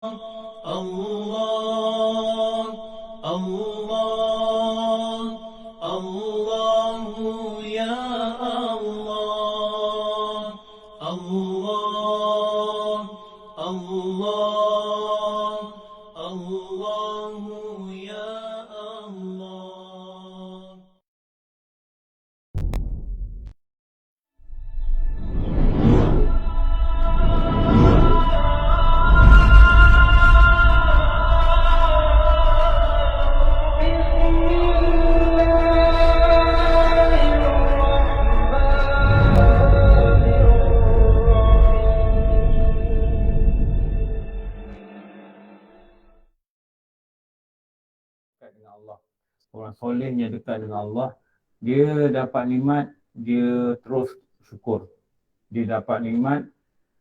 الله الله الله يا الله الله الله الله يا الله. Dekat dengan Allah. Orang soleh yang dekat dengan Allah, dia dapat nikmat, dia terus syukur. Dia dapat nikmat,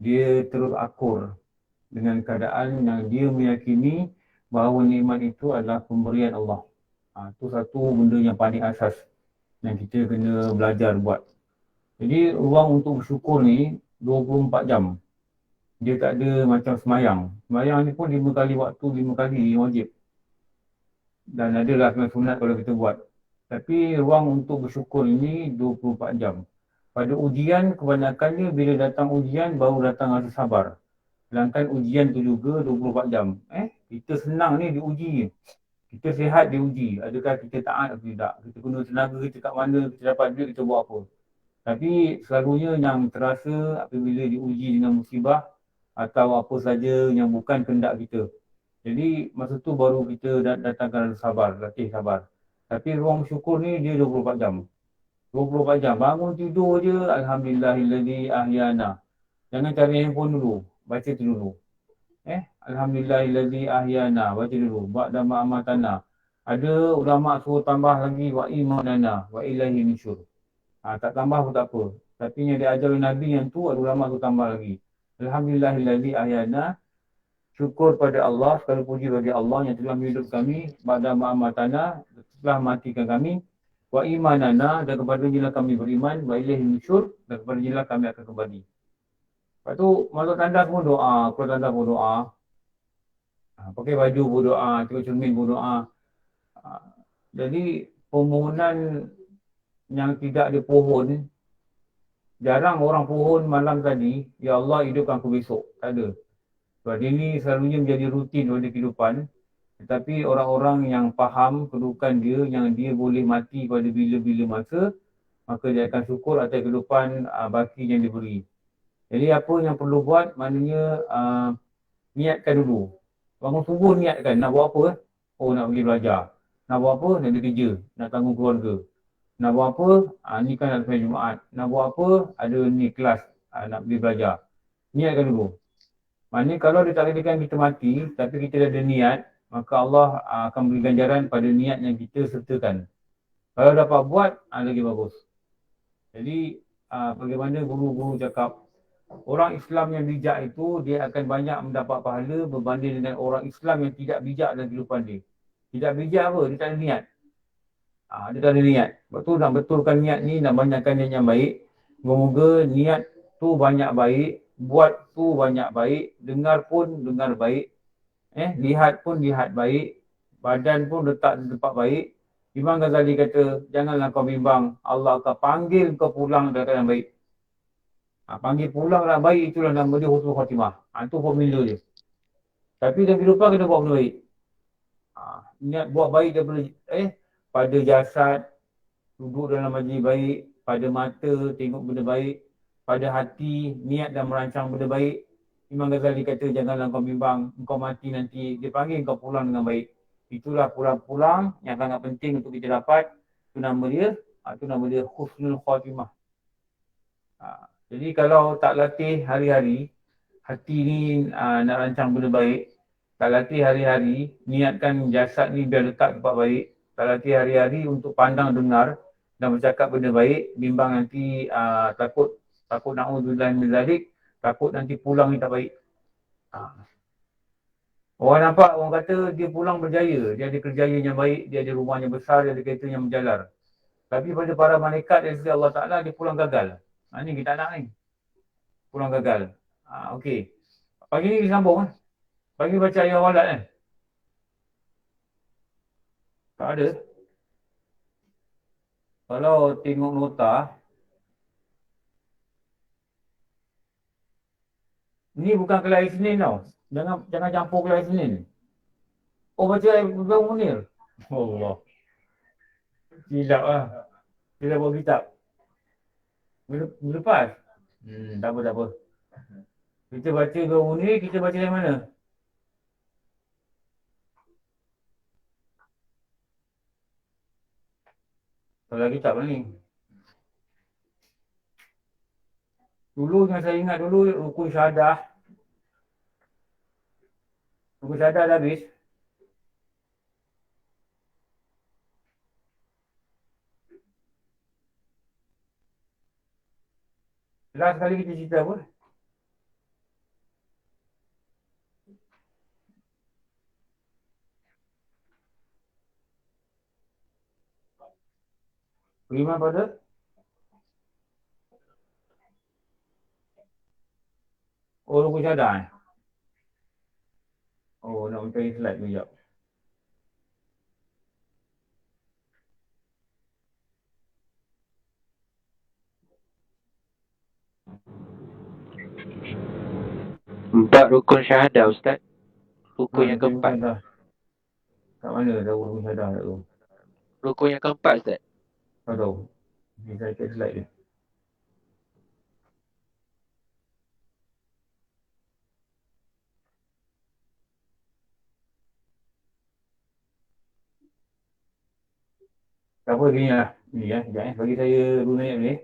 dia terus akur dengan keadaan yang dia meyakini bahawa nikmat itu adalah pemberian Allah. Itu satu benda yang paling asas yang kita kena belajar buat. Jadi ruang untuk bersyukur ni 24 jam. Dia tak ada macam semayang. Semayang ni pun 5 kali waktu, 5 kali wajib. Dan adalah sunat kalau kita buat. Tapi ruang untuk bersyukur ini 24 jam. Pada ujian, kebanyakannya bila datang ujian, baru datang rasa sabar. Sedangkan ujian tu juga 24 jam. Kita senang ni diuji. Kita sihat diuji. Adakah kita taat atau tidak? Kita guna tenaga kita kat mana, kita dapat duit, kita buat apa. Tapi selalunya yang terasa apabila diuji dengan musibah atau apa saja yang bukan kehendak kita. Jadi masa tu baru kita datangkan sabar, latih sabar. Tapi ruang syukur ni dia 24 jam. 24 jam. Bangun tidur je, Alhamdulillahillazi ahyana. Jangan cari handphone dulu. Baca tu dulu. Alhamdulillahillazi ahyana. Baca dulu. Ba'da ma'amatana. Ada ulama' suruh tambah lagi wa imanana wa ilahi nusyur. Tak tambah pun tak apa. Tapi yang diajar oleh Nabi yang tu ada ulama' suruh tambah lagi. Alhamdulillahillazi ahyana. Syukur pada Allah, segala puji bagi Allah yang telah menghidup kami pada ma'amatana, telah matikan kami, wa imanana, dan kepada jelah kami beriman, wa ilaihi nusyur, dan kepada jelah kami akan kembali. Lepas tu, masuk tanda pun doa, keluar tanda pun doa, pakai baju pun doa, tengok cermin pun doa. Jadi, permohonan yang tidak ada pohon, jarang orang pohon malam tadi, ya Allah hidupkan aku besok, tak ada. Sebab ini selalunya menjadi rutin pada kehidupan. Tetapi orang-orang yang faham kedudukan dia, yang dia boleh mati pada bila-bila masa, maka dia akan syukur atas kehidupan baki yang diberi. Jadi apa yang perlu buat, maknanya niatkan dulu. Bangun subuh niatkan, nak buat apa? Oh, nak pergi belajar. Nak buat apa? Nak pergi kerja. Nak tanggung keluarga. Nak buat apa? Ni kan nak sampai Jumaat. Nak buat apa? Ada ni kelas. Nak pergi belajar. Niatkan dulu. Maknanya kalau ditakdirkan kita mati, tapi kita ada niat, maka Allah akan beri ganjaran pada niat yang kita sertakan. Kalau dapat buat, lagi bagus. Jadi, bagaimana guru-guru cakap, orang Islam yang bijak itu, dia akan banyak mendapat pahala berbanding dengan orang Islam yang tidak bijak dalam kehidupan dia. Tidak bijak apa? Dia tak ada niat. Dia tak ada niat. Sebab tu nak betulkan niat ni, nak banyakkan niat yang baik. Semoga niat tu banyak baik, buat tu banyak baik, dengar pun dengar baik, lihat pun lihat baik, badan pun letak di tempat baik. Imam Ghazali kata, janganlah kau bimbang, Allah akan panggil kau pulang dalam keadaan baik. Panggil pulang dalam baik, itulah nama dia husnul khatimah. Itu formula dia. Tapi dalam kehidupan kena buat benda baik. Niat buat baik daripada pada jasad, duduk dalam majlis baik, pada mata tengok benda baik, pada hati niat dan merancang benda baik. Imam Ghazali kata janganlah kau bimbang, engkau mati nanti dia panggil kau pulang dengan baik. Itulah pulang-pulang yang sangat penting untuk kita dapat. Itu nama dia husnul khatimah. Jadi kalau tak latih hari-hari, hati ni nak rancang benda baik, tak latih hari-hari, niatkan jasad ni biar letak tempat baik, tak latih hari-hari untuk pandang dengar dan bercakap benda baik, bimbang nanti takut na'udzubillah min zalik, takut nanti pulang ni tak baik. Orang nampak, orang kata dia pulang berjaya, dia ada kerjaya yang baik, dia ada rumah yang besar, dia ada kereta yang menjalar. Tapi pada para malaikat dari sisi Allah Ta'ala, dia pulang gagal. Ni kita nak ni. Pulang gagal. Okey. Pagi ni kita sambung. Bagi baca ayat walat kan? Tak ada. Kalau tengok nota, ni bukan kelai Isnin tau. Jangan campur kelai Isnin. Oh, baca ayat Bang Munir. Allah. Silap lah. Silap buat kitab. Lepas. Tak apa, tak apa. Kita baca Bang Munir, kita baca yang mana? Kalau kitab lah ni. Dulu yang saya ingat dulu, Rukun Syahadah. Rukun Syahadah dah habis. Last kali kita cerita apa? Beriman pada? Oh, Rukun Syahadah eh? Oh, nak mencari slide tu sekejap. Empat rukun syahadah, Ustaz. Rukun yang Rukun keempat. Syahadah. Kat mana tahu Rukun Syahadah tak tahu? Rukun yang keempat, Ustaz. Tak tahu. Ni saya cek slide dia. Tak apa, gini lah. Ni sekejap bagi saya 2 minit boleh.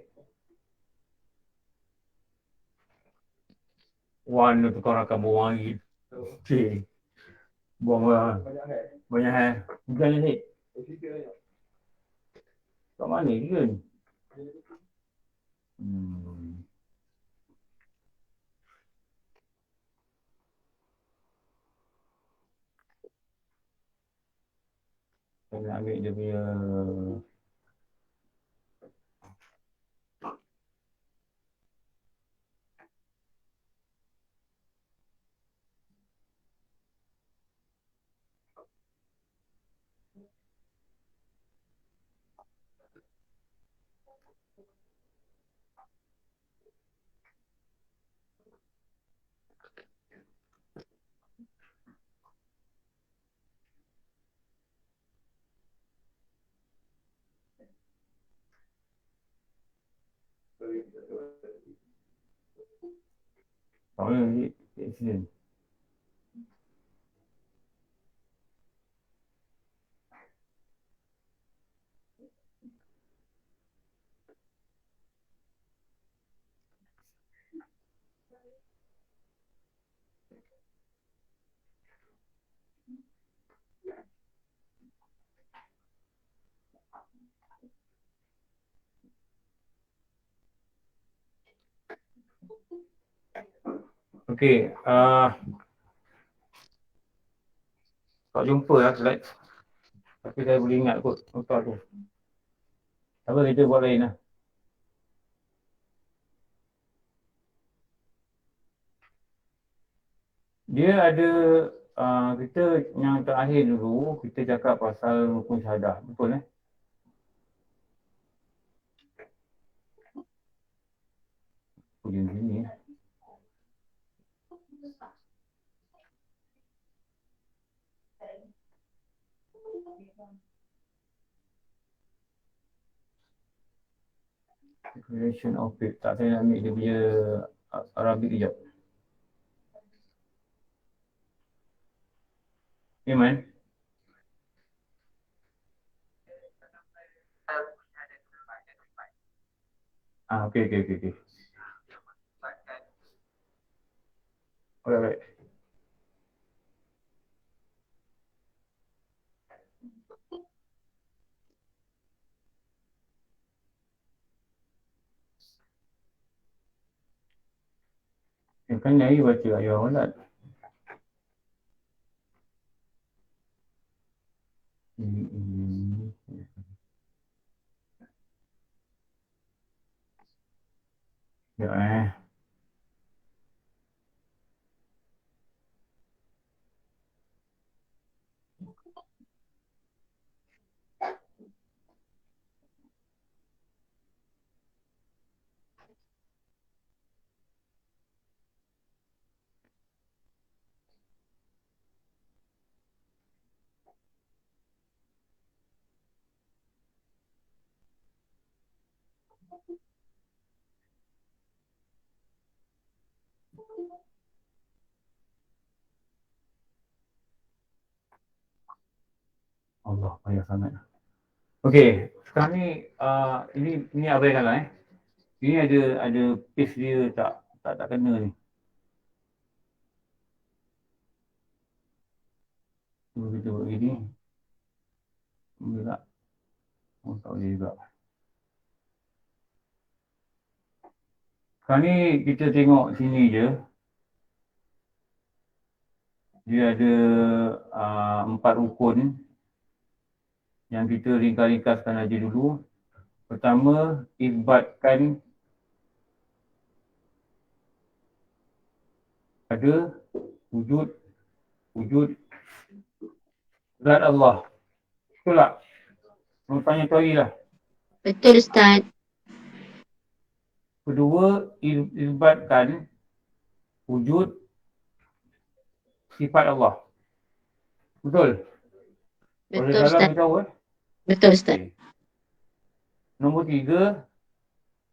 Warna tukar akan berwangi. Okey. Buang lah. Banyak hal. Bukan ni. Kat mana dia ni? Saya nak ambil dia punya. Kat mana ni? Kat sini. Okey. Tak jumpa lah slide. Tapi saya boleh ingat kot nota tu. Apa kita buat lain lah. Dia ada kita yang terakhir dulu kita cakap pasal rukun syahadah. Betul eh? Pujian sini eh. Declaration of faith. Tak, saya nak ambil dia punya Arabic kejap. Iman? Okey. Alright. Kan nyari baca ayat walat. Ya Allah, payah sangat. Okey, sekarang ni ini abaikan lah Ini ada paste dia tak kena ni. Cuba kita buat gini. Boleh tak? Oh, tak boleh juga. Sekarang ni kita tengok sini je. Dia ada 4 rukun yang kita ringkas-ringkaskan aja dulu. Pertama, isbatkan ada wujud zat Allah. Betul tak? Mau tanya Tori lah. Betul Ustaz. Kedua, isbatkan wujud sifat Allah. Betul? Kalau Betul salah Ustaz. beritahu Betul Ustaz. Okay. Nombor 3,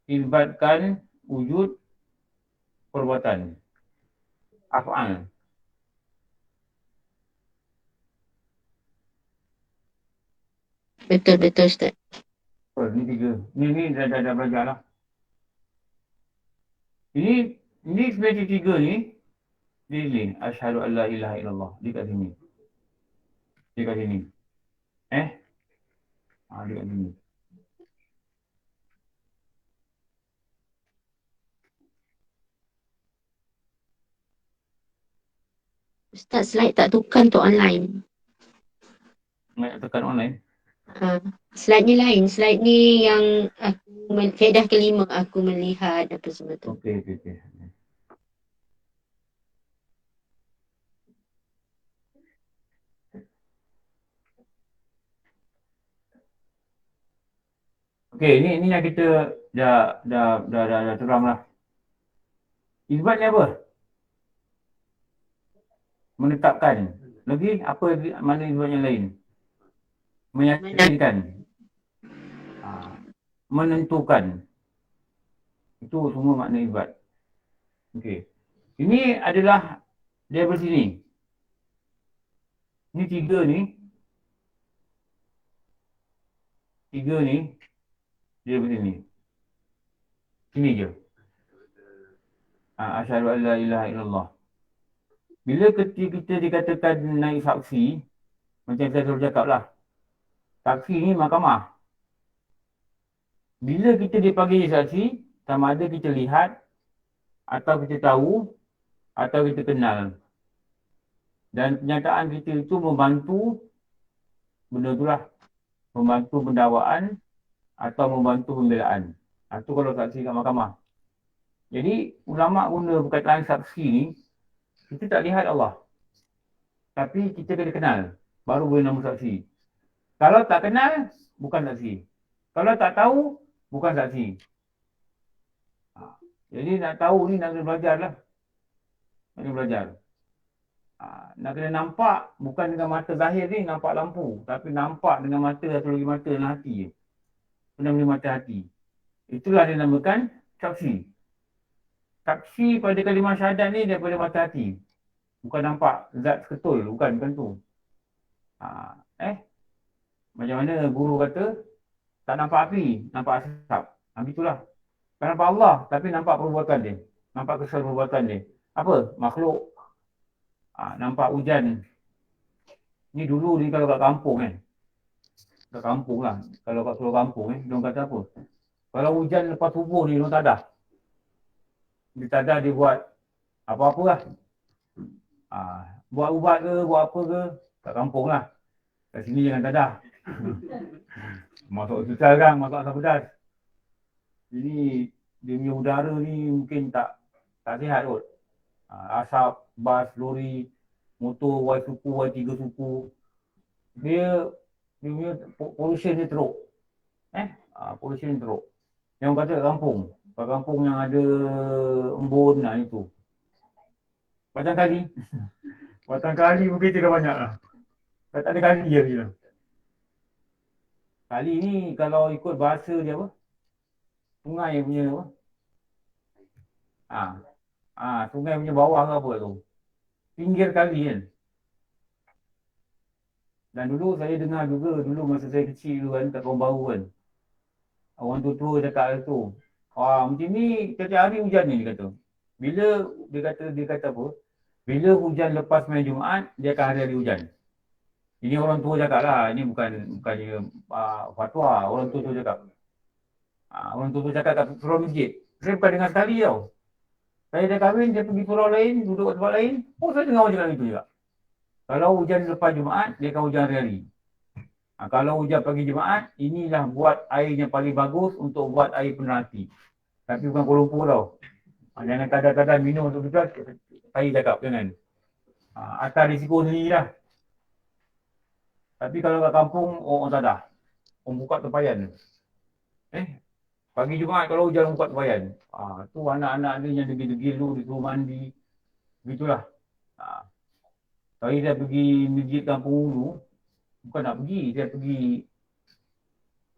isbatkan wujud perbuatan. Af'al. Betul Ustaz. Oh, ni 3. Ni dah belajar lah. Ini sebenarnya 3 ni. Dia asyhadu an la ilaha illallah. Dia kat sini. Dia kat sini. Dia kat sini. Ustaz, slide tak tukar untuk online. Nak tekan online. Slide ni lain. Slide ni yang faedah kelima aku melihat apa semua tu. Okey. Okey, ni yang kita dah terang lah. Isbat ni apa? Menetapkan. Lagi apa mana isbat yang lain? Meyakinkan. Menentukan. Itu semua makna isbat. Okey. Ini adalah dia bersini. Ini 3 ni. 3 ni dia begini. Sini je. Asyhadu an la ilaha illallah. Bila kita dikatakan naik saksi, macam saya selalu cakap lah. Saksi ni mahkamah. Bila kita dipanggil saksi, sama ada kita lihat, atau kita tahu, atau kita kenal. Dan kenyataan kita itu membantu benda itulah. Membantu pendakwaan atau membantu pembelaan. Itu kalau saksi kat mahkamah. Jadi ulama guna perkataan saksi ni, kita tak lihat Allah. Tapi kita kena kenal, baru boleh nama saksi. Kalau tak kenal, bukan saksi. Kalau tak tahu, bukan saksi. Jadi nak tahu ni nak kena belajar lah. Nak kena belajar. Nak kena nampak, bukan dengan mata zahir ni nampak lampu. Tapi nampak dengan mata atau lagi mata dan hati je. Benar-benar mata hati. Itulah dinamakan saksi. Saksi pada kalimah syahadat ni daripada mata hati. Bukan nampak zat ketul, bukan tu. Macam mana guru kata, tak nampak api, nampak asap. Itulah. Tak nampak Allah, tapi nampak perbuatan dia. Nampak kesan perbuatan dia. Apa? Makhluk. Nampak hujan. Ni dulu ni kalau kat kampung kat kampung lah. Kalau kat seluruh kampung diorang kata apa? Kalau hujan lepas subuh ni, diorang tadah. Dia tadah dia buat apa-apa lah. Buat ubat ke, buat apa ke, kat kampung lah. Kat sini jangan tadah. Masuk hospital kan, masuk asam pedas. Jadi dia punya udara ni mungkin tak sihat kot. Asap, bas, lori, motor Y suku, Y3 suku. Dia punya pollution dia teruk. Pollution dia teruk. Yang kata kat kampung. Kat kampung yang ada embun, itu. Batang kali. Batang kali mungkin tidak banyak lah. Tak ada kali je dia. Kali ni kalau ikut bahasa dia apa? sungai punya apa? Sungai punya bawah ke apa tu? Pinggir kali kan. Dan dulu saya dengar juga dulu masa saya kecil tu kan kat Kampung Baru kan. Orang tua-tua cakap tu. Macam ni setiap hari hujan ni dia kata. Bila dia kata apa? Bila hujan lepas main Jumaat, dia akan hari-hari hujan. Ini orang tua cakap lah. Ini bukannya fatwa. Orang tua cakap. Orang tua cakap kat surau masjid. Saya bukan dengar sekali tau. Saya dah kahwin, dia pergi surau lain, duduk kat tempat lain. Saya dengar macam itu juga. Kalau hujan lepas Jumaat, dia akan hujan hari-hari. Kalau hujan pagi Jumaat, inilah buat air yang paling bagus untuk buat air penerati. Tapi bukan Kuala Lumpur tau. Jangan kadang-kadang minum untuk kita, saya cakap jangan. Atas risiko sendiri lah. Tapi kalau kat kampung, orang tak ada. Orang buka tempayan. Pagi Jumaat kalau hujan buka tempayan. Tu anak-anak dia yang degil-degil tu, disuruh mandi. Begitulah. Saya dah pergi masjid kampung dulu. Bukan nak pergi, dia pergi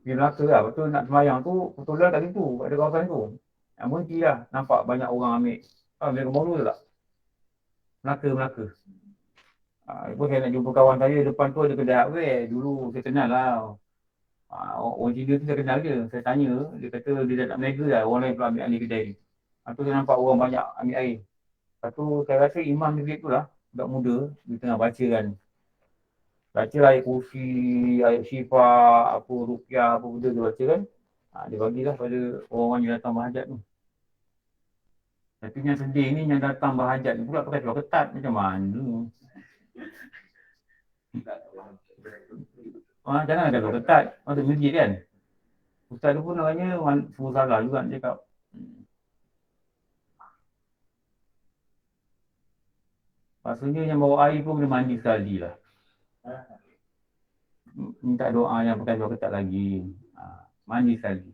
Melaka lah. Betul nak semayang tu, betul kat situ, pada kawasan tu. Yang berhenti lah, nampak banyak orang ambil. Ambil kembang tu tak? Melaka. Lepas saya nak jumpa kawan saya, depan tu ada kedai hardware. Dulu saya kenal lah. Orang Cina tu saya kenal dia. Saya tanya, dia kata dia dah tak meniaga lah. Orang lain pula ambil alih kedai ni. Tu saya nampak orang banyak ambil air. Lepas tu saya rasa imam masjid tu lah, budak muda, dia tengah baca kan. Baca ayat kursi, ayat syifa, apa ruqyah, apa benda dia baca kan. Dia bagilah pada orang-orang yang datang berhajat tu. Tapi yang sedih ni yang datang berhajat ni pula pakai seluar ketat macam mana. Jangan ada seluar ketat. Masuk masjid kan. Ustaz tu pun namanya semua salah juga dia cakap. Maksudnya yang bawa air pun boleh mandi sekali lah. Minta doa yang pakai seluar ketat lagi. Mandi sekali.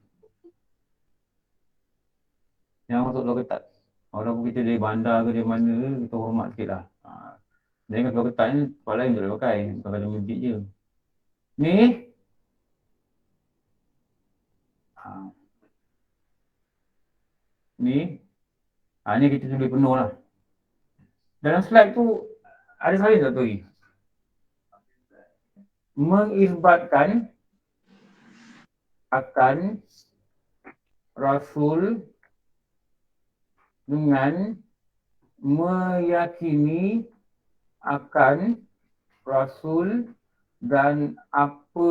Jangan masuk seluar ketat. Walaupun kita dari bandar ke dari mana, kita hormat sikit lah. Jangan seluar ketat ni, tempat lain boleh pakai. Bukan pada masjid je. Ni. Ni kita tulis penuh lah. Dalam slide tu, ada salin tak tu? Mengisbatkan akan Rasul dengan meyakini akan Rasul dan apa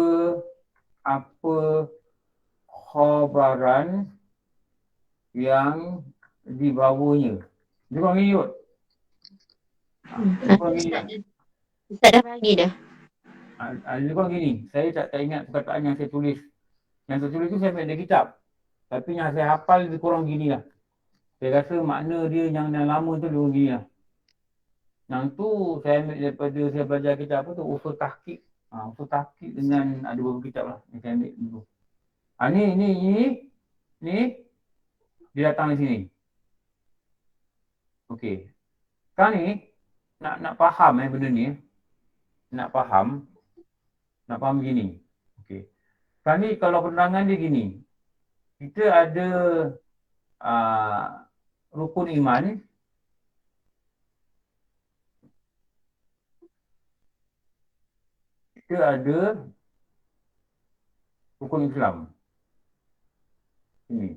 khabaran yang dibawanya. Dia orang gini kot. Ustaz dah bagi dah. Dia orang gini. Saya tak ingat perkataan yang saya tulis. Yang saya tulis tu saya ambil dari kitab. Tapi yang saya hafal dia kurang gini lah. Saya rasa makna dia yang lama tu dia orang gini lah. Yang tu saya ambil daripada saya belajar kitab apa tu, usul tahqiq. Usul tahqiq dengan ada beberapa kitab lah yang saya ambil dulu. Ni dia datang di sini. Okey. Sekarang ni nak faham benda ni. Nak faham begini. Okey. Sekarang ni kalau penerangan dia gini. Kita ada rukun iman. Kita ada rukun Islam. Ini.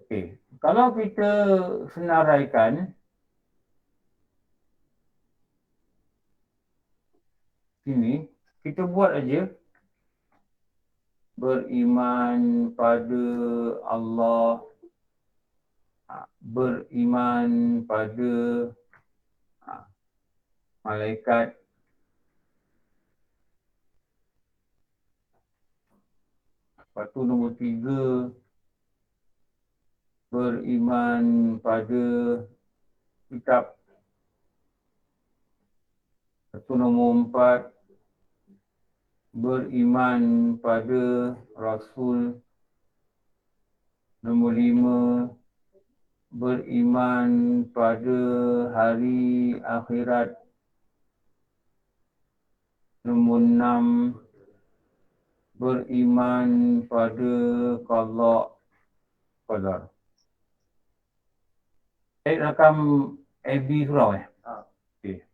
Okey. Kalau kita senaraikan sini, kita buat aja beriman pada Allah, beriman pada malaikat, lepas tu nombor 3 beriman pada kitab, lepas tu nombor 4 beriman pada Rasul, nombor 5 beriman pada hari akhirat, nombor 6 beriman pada qada qadar. Rakam AB surau Okey.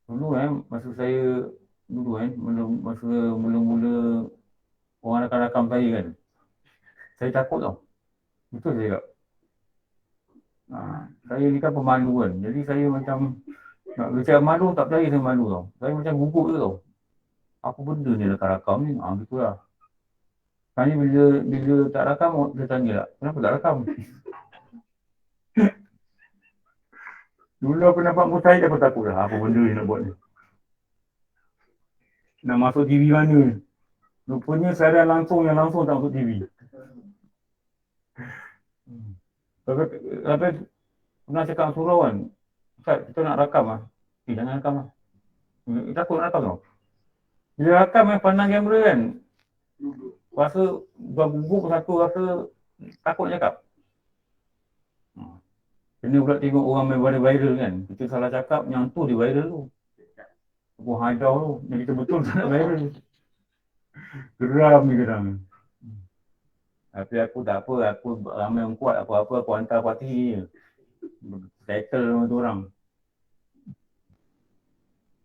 Dulu masa saya masa mula-mula orang rakam saya kan. Saya takut tau. Betul saya tak? Saya ni kan pemalu kan. Jadi saya macam nak bercakap malu tak percaya saya malu tau. Saya macam gugup je tau. Apa benda ni rakam ni? Gitu lah. Tanya bila tak rakam, dia tanya tak, kenapa tak rakam? Dulu aku nampak muka saya, aku takut lah. Apa benda ni nak buat ni? Nak masuk TV mana ni? Rupanya siaran langsung yang langsung tak masuk TV. Tapi pernah cakap surau kan, Ustaz, kita nak rakam lah. Jangan rakam lah. Takut nak rakam tau. Bila rakam pandang kamera kan, rasa gugup satu, rasa takut cakap. Kena pula tengok orang main viral kan. Kita salah cakap, yang tu dia viral tu. Aku hajar tu, yang kita betul tak nak viral. Geram ni kadang. Tapi aku tak apa, aku ramai yang kuat, apa-apa aku hantar parti je. Settle dengan tu orang.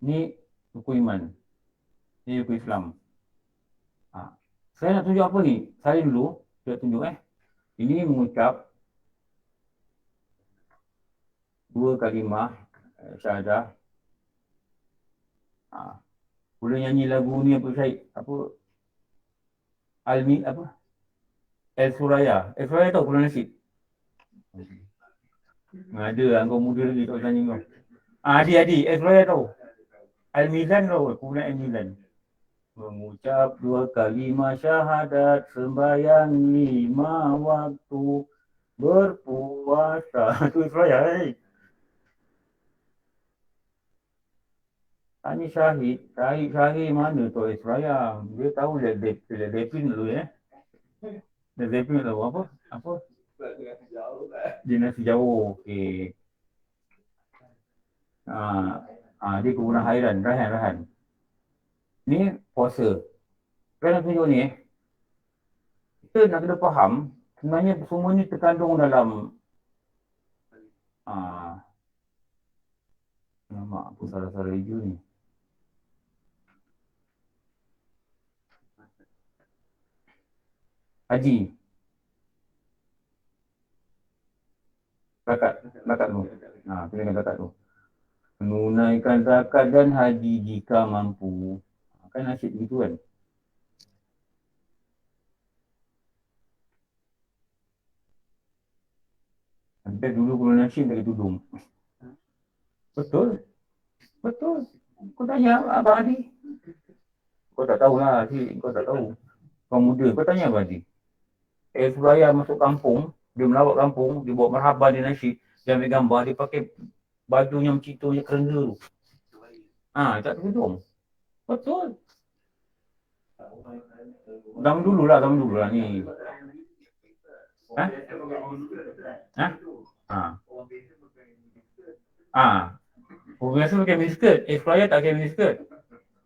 Ni rukun iman. Ni rukun Islam. Saya nak tunjuk apa ni? Saya dulu, saya tunjuk ini mengucap 2 kalimah syahadah. Boleh nyanyi lagu ni apa Syed? Apa? Almi apa? El Suraya. El Suraya tahu Pulau Nasib? Ada kau muda lagi tak tanya kau. Adi El Suraya tahu. Al-Milan tahu, Pulau Al-Milan. Mengucap 2 kalimah syahadat, sembahyang 5 waktu, berpuasa. Tu Suraya. Tanya Syahid mana tu Suraya? Dia tahu Led Zeppelin dulu Led Zeppelin tahu apa? Dinasti jauh. Okey. Dia kegunaan hairan, Rahan. Ni puasa. Kan nak tunjuk ni kita nak kena faham sebenarnya semua ni terkandung dalam nama aku salah-salah review ni. Haji. Zakat tu. Pilihkan zakat tu. Menunaikan zakat dan haji jika mampu. Kan asyik begitu kan. Sampai dulu kalau nasyid tak tudung. Betul. Kau tanya Abang Adi. Kau tak tahulah Adi. Kau tak tahu. Kau muda. Kau tanya Abang Adi. Suraya masuk kampung. Dia melawat kampung. Dia buat marhaban dia nasyid. Dia ambil gambar. Dia pakai baju yang macam yang kerenda tu. Tak tudung. Betul. Zaman dulu lah ni. Orang biasa pakai miniskirt. Suraya tak pakai miniskirt.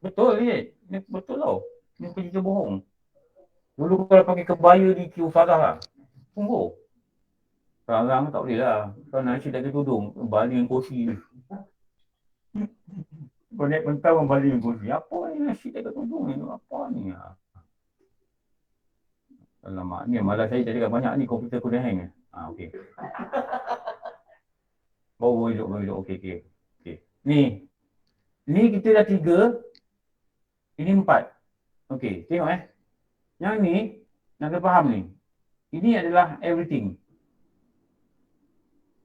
Betul ni. Ni betul tau. Ni cerita bohong. Dulu kalau pakai kebaya di Kiusarah lah. Tunggu. Sekarang tak boleh lah. Kalau nasyid tak ada tudung. Balik dengan kursi ni. Kau naik pentang balik dengan kursi. Apa ni nasyid tak ada tudung ni? Apa ni? Alamak. Ni malah saya cakap banyak ni. Komputer aku dah hang. Okey. Baru hidup. Okey. Ni kita dah 3. Ini 4. Okey. Tengok Yang ni. Nak kena faham ni. Ini adalah everything.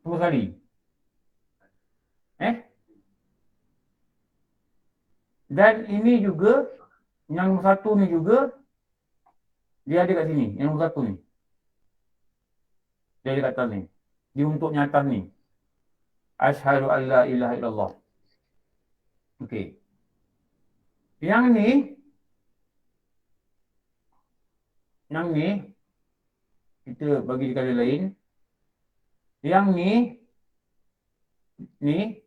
Semua sekali. Dan ini juga. Yang nombor 1 ni juga. Dia ada kat sini. Yang nombor 1 ni. Dia ada kat atas ni. Dia untuk nyata ni. Asyhadu an la ilaha illallah. Okey. Yang ni kita bagi di kali lain. Yang ni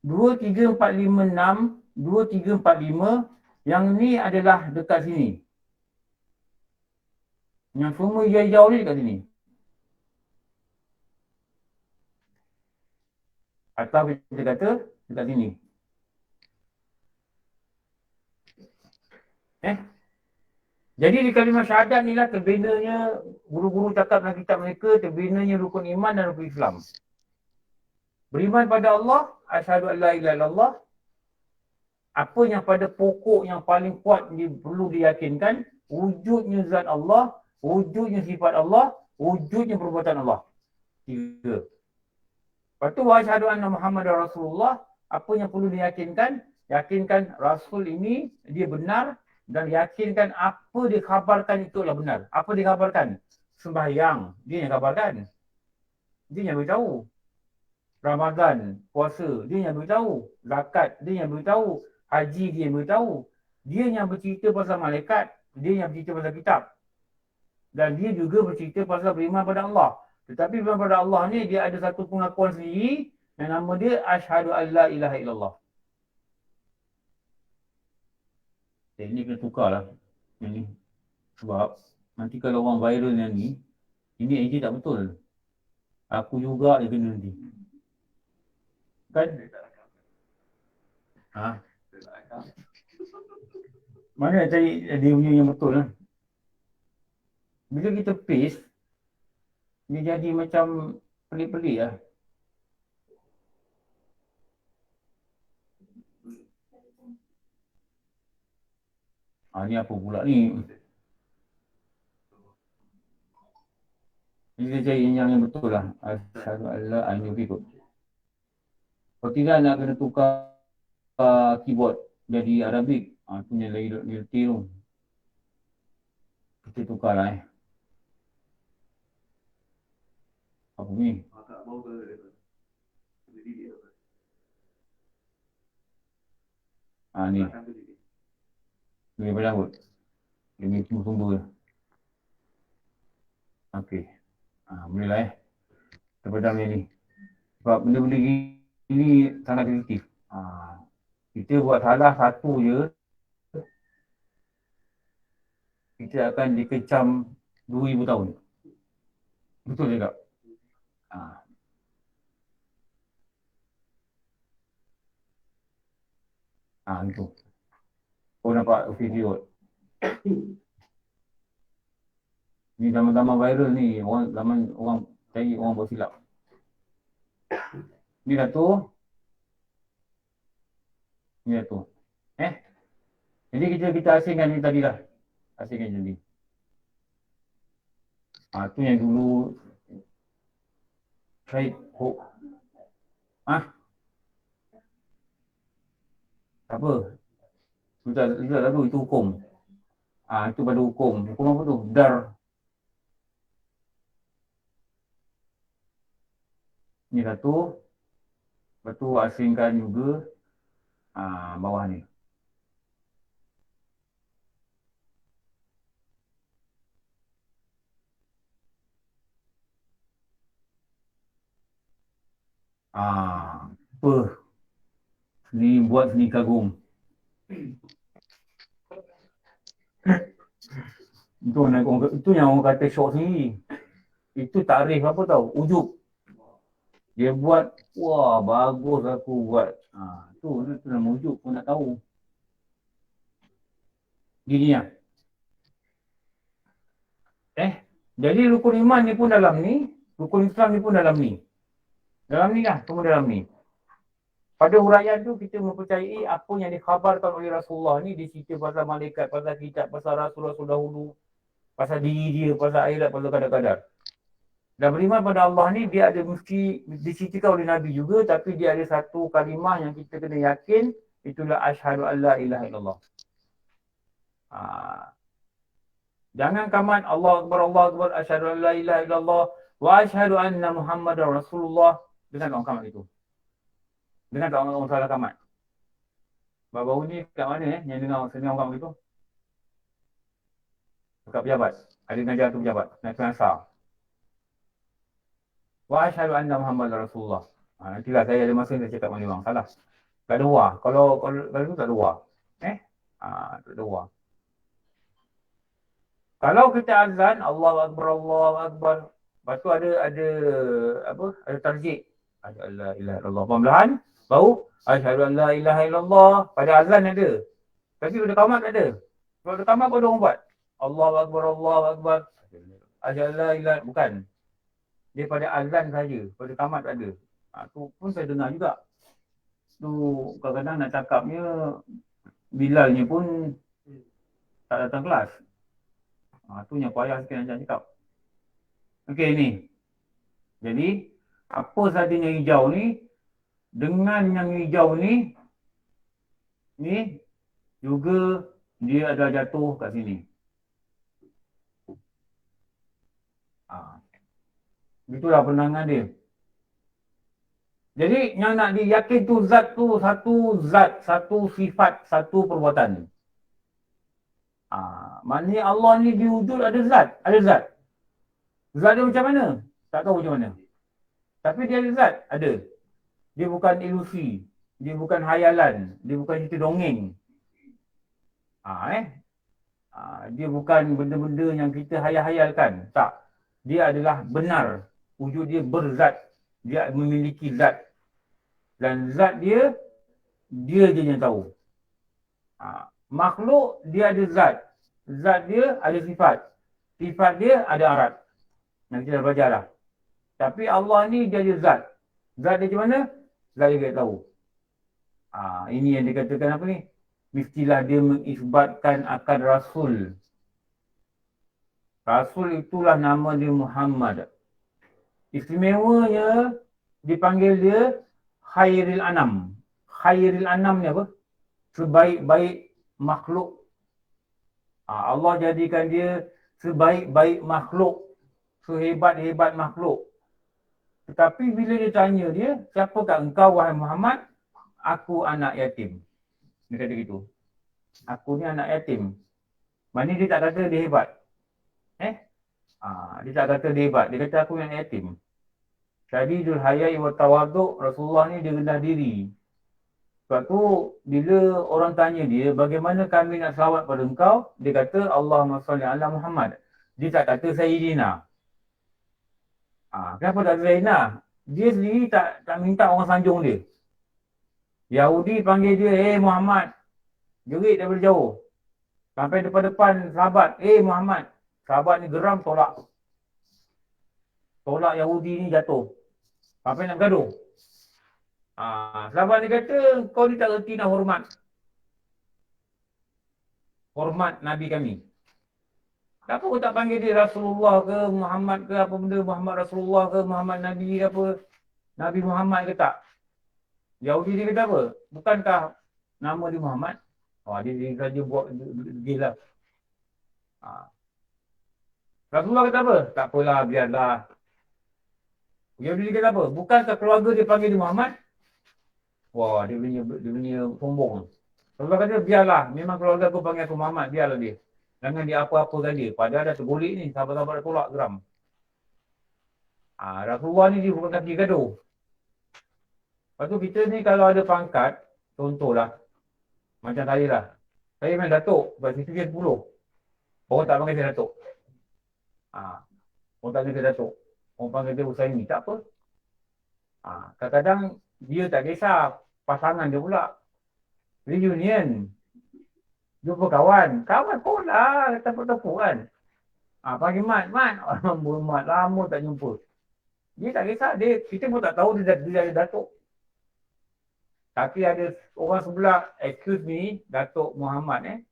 2, 3, 4, 5, 6, 2, 3, 4, 5. Yang ni adalah dekat sini. Yang semua hijau-hijau ni dekat sini. Atau kita kata dekat sini. Jadi di kalimah syahadat ni lah terbinanya, guru-guru cakap dalam kitab mereka, terbinanya rukun iman dan rukun Islam. Beriman pada Allah, asyhadu an la ilaha illallah. Apa yang pada pokok yang paling kuat perlu diyakinkan, wujudnya zat Allah, wujudnya sifat Allah, wujudnya perbuatan Allah. 3. Lepas tu, wa asyhadu anna Muhammadar Rasulullah. Apa yang perlu diyakinkan? Yakinkan Rasul ini dia benar, dan yakinkan apa dikhabarkan itu adalah benar. Apa dikhabarkan? Sembahyang, dia yang khabarkan. Dia yang beritahu. Ramadan, puasa, dia yang beritahu. Zakat, dia yang beritahu. Haji, dia yang beritahu. Dia yang bercerita pasal malaikat, dia yang bercerita pasal kitab. Dan dia juga bercerita pasal beriman pada Allah. Tetapi beriman pada Allah ni, dia ada satu pengakuan sendiri yang nama dia asyhadu an la ilaha illallah. Ini kena tukar lah. Yang ni. Sebab nanti kalau orang viral yang ni, ini AJ tak betul. Aku juga dia kena nanti. Kan? Ha? Mana nak cari dia punya yang betul lah. Bila kita paste, dia jadi macam pelik-pelik lah. Ni apa pula ni? Jadi dia cari yang betul lah. Asyhadu an la ilaha illallah. Kalau tidak nak kena tukar keyboard jadi Arabik. Punya lagi tu. Kita tukar lah Apa ni? Ni. Ni pada kot. Dia tunggu je. Okey. Boleh lah Kita padam ni. Sebab benda-benda ni sangat sensitif. Kita buat salah satu je, kita akan dikecam 2000 tahun. Betul juga. Itu. Kau nampak video. Ni zaman-zaman viral ni, zaman orang cari orang buat silap. Ni dah tu. Ni dah tu. Jadi kita asingkan ni tadi lah. Asingkan jadi. Tu yang dulu Syed Hope. Apa? Sudah lalu itu hukum. Itu pada hukum. Hukum apa tu? Dar. Ni dah tu. Lepas tu asingkan juga bawah ni. Apa? Ni buat seni kagum. Itu yang orang kata syok sendiri. Itu takrif apa tau? Ujub. Dia buat, wah bagus aku buat. Tu nama ujub pun nak tahu. Gini lah. Jadi rukun iman ni pun dalam ni. Rukun Islam ni pun dalam ni. Dalam ni lah, semua dalam ni. Pada huraian tu kita mempercayai apa yang dikhabarkan oleh Rasulullah ni, dia cerita pasal malaikat, pasal kitab, pasal Rasulullah dahulu, pasal diri dia, pasal akhirat, pasal kadar-kadar. Dan beriman pada Allah ni dia ada mesti diceritakan oleh Nabi juga, tapi dia ada satu kalimah yang kita kena yakin, itulah asyhadu an la ilaha illallah. Jangan kamat Allah Akbar, asyhadu an la ilaha illallah wa asyhadu anna Muhammadar Rasulullah dengan orang kamat itu. Dengan tak orang salah kamat. Baru-baru ni kat mana yang dengar senang orang itu? Dekat pejabat. Ada ngajar tu pejabat. Naik pengasar. Wa asyhadu anna Muhammadar Rasulullah. Nantilah saya ada masa saya cakap dengan orang. Salah. Tak ada wah. Kalau tu tak ada wah. Tak ada wah. Kalau kita azan, Allahu Akbar, Allahu Akbar. Lepas tu ada ada tarjik. Asyhadu an la ilaha illallah. Perlahan, baru asyhadu an la ilaha illallah. Pada azan ada. Tapi pada qamat tak ada. Kalau ada qamat pun ada orang buat. Allahu Akbar, Allahu Akbar. Asyhadu an la ilaha, bukan. Dia pada azan saja, pada qamat tak ada. Tu pun saya dengar juga. Tu kadang-kadang nak cakapnya Bilalnya pun tak datang kelas. Tu yang payah sikit nak cakap. Okey ni. Jadi apa saja yang hijau ni, dengan yang hijau ni juga dia ada jatuh kat sini. Itulah penangan dia. Jadi yang nak diyakin tu zat tu satu zat, satu sifat, satu perbuatan. Maknanya Allah ni diwujud ada zat, ada zat. Zat dia macam mana? Tak tahu macam mana. Tapi dia ada zat, ada. Dia bukan ilusi, dia bukan hayalan, dia bukan cerita dongeng. Dia bukan benda-benda yang kita hayal-hayalkan. Tak. Dia adalah benar. Wujud dia berzat. Dia memiliki zat. Dan zat dia je yang tahu. Makhluk dia ada zat. Zat dia ada sifat. Sifat dia ada arat. Yang kita dah belajar lah. Tapi Allah ni dia ada zat. Zat dia macam mana? Zat dia tak tahu. Ini yang dikatakan apa ni? Mestilah dia mengisbatkan akan Rasul. Rasul itulah nama dia Muhammad. Istimewanya dipanggil dia Khairil Anam. Khairil Anam ni apa? Sebaik-baik makhluk. Allah jadikan dia sebaik-baik makhluk. Sehebat-hebat makhluk. Tetapi bila dia tanya dia, siapakah engkau wahai Muhammad? Aku anak yatim. Dia kata gitu. Aku ni anak yatim. Maknanya dia tak kata dia hebat. Dia tak kata dia hebat. Dia kata aku anak yatim. Syadidul hayai wa tawaduk, Rasulullah ni dia rendah diri. Sebab tu bila orang tanya dia bagaimana kami nak selawat pada engkau, dia kata Allahumma salli ala Muhammad. Dia tak kata Sayyidina. Kenapa tak kata Sayyidina? Dia sendiri tak minta orang sanjung dia. Yahudi panggil dia, Muhammad. Jerit daripada jauh. Sampai depan-depan sahabat, Muhammad. Sahabat ni geram tolak. Tolak Yahudi ni jatuh. Sampai nak bergaduh. Sahabat ni kata, kau ni tak reti nak hormat. Hormat Nabi kami. Kenapa kau tak panggil dia Rasulullah ke Muhammad ke apa benda, Muhammad Rasulullah ke Muhammad Nabi ke apa, Nabi Muhammad ke tak? Yahudi dia kata apa? Bukankah nama dia Muhammad? Dia saja buat gila. Rasulullah kata apa? Tak apalah, biarlah. Yahudi dia kata apa? Bukankah keluarga dia panggil dia Muhammad? Dia punya sombong. Rasulullah kata, biarlah. Memang keluarga aku panggil aku Muhammad, biarlah dia. Jangan dia apa-apakan dia. Padahal dah tergolek ni, sahabat-sahabat dah tolak geram. Rasulullah ni dia bukan kaki gaduh. Lepas tu kita ni kalau ada pangkat, contohlah, macam saya lah. Saya main Datuk, sebab situ dia 10. Orang tak panggil saya Datuk. Orang tak panggil saya Datuk. Orang panggil dia Usaini, tak apa. Kadang-kadang dia tak kisah, pasangan dia pula. Reunion. Jumpa kawan. Kawan pun lah, tepuk-tepuk kan. Panggil Mat. Orang Mat, lama tak jumpa. Dia tak kisah, kita pun tak tahu dia ada Datuk. Tapi ada orang sebelah, excuse me, Datuk Muhammad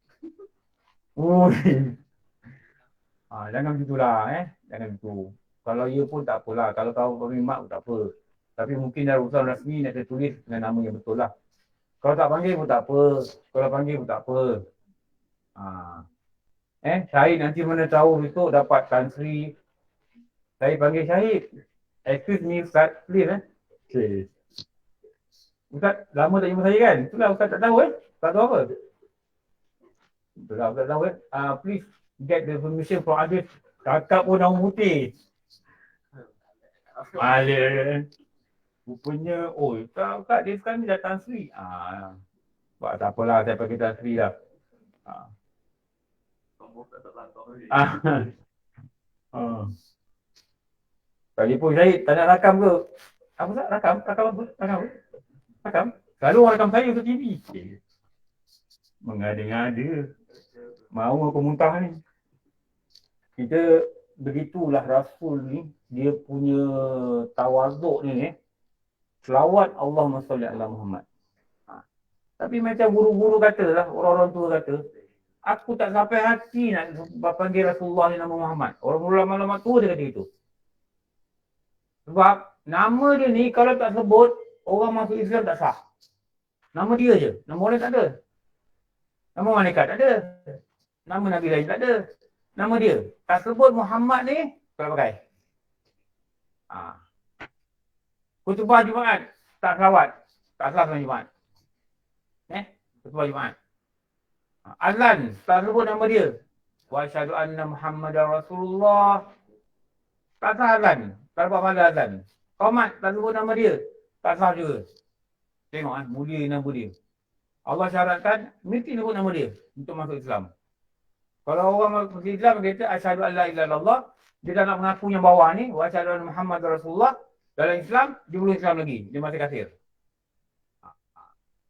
jangan begitulah jangan begitu. Kalau ia pun tak apalah, kalau tahu panggil mak pun tak apa. Tapi mungkin dah urusan rasmi nak tulis dengan nama yang betul lah. Kalau tak panggil pun tak apa, kalau panggil pun tak apa. Syahid nanti mana tahu besok dapat country. Saya panggil Syahid. Excuse me Ustaz, please Okay. Ustaz, lama tak jumpa saya kan? Itulah Ustaz tak tahu Ustaz tahu apa? Itulah Ustaz tahu please get the permission from others. Kakak pun orang putih. Rupanya, oh tak dia sekarang ni datang Sri. Buat tak apalah, saya pakai tak Sri lah. Ah. Ah. Tadi pun saya tak nak rakam ke? Apa tak? Rakam? Rakam apa? Rakam apa? Rakam? Selalu orang rakam saya ke TV. Mengada-ngada. Mau aku muntah ni. Kita begitulah Rasul ni, dia punya tawaduk ni selawat Allahumma salli ala Muhammad. Tapi macam guru-guru kata lah, orang-orang tua kata, aku tak sampai hati nak panggil Rasulullah ni nama Muhammad. Orang ulama-ulama tua dia kata itu. Sebab nama dia ni kalau tak sebut, orang masuk Islam tak sah. Nama dia je, nama orang tak ada. Nama malaikat tak ada. Nama Nabi lain tak ada. Nama dia. Tak sebut Muhammad ni, tak pakai. Khutbah Jumaat, tak selawat. Tak salah sama Jumaat. Khutbah Jumaat. Azan, tak sebut nama dia. Wa asyhadu anna Muhammadar Rasulullah. Tak sah azan. Tak dapat pahala azan. Qomat, tak sebut nama dia. Tak sah juga. Tengok mulia nama dia. Allah syaratkan, mesti sebut nama dia untuk masuk Islam. Kalau orang masuk Islam, dia kata asyhadu an la ilaha illallah, dia dah nak mengaku yang bawah ni, wa asyhadu anna Muhammadar Rasulullah. Dalam Islam, dia belum Islam lagi. Dia masih kafir.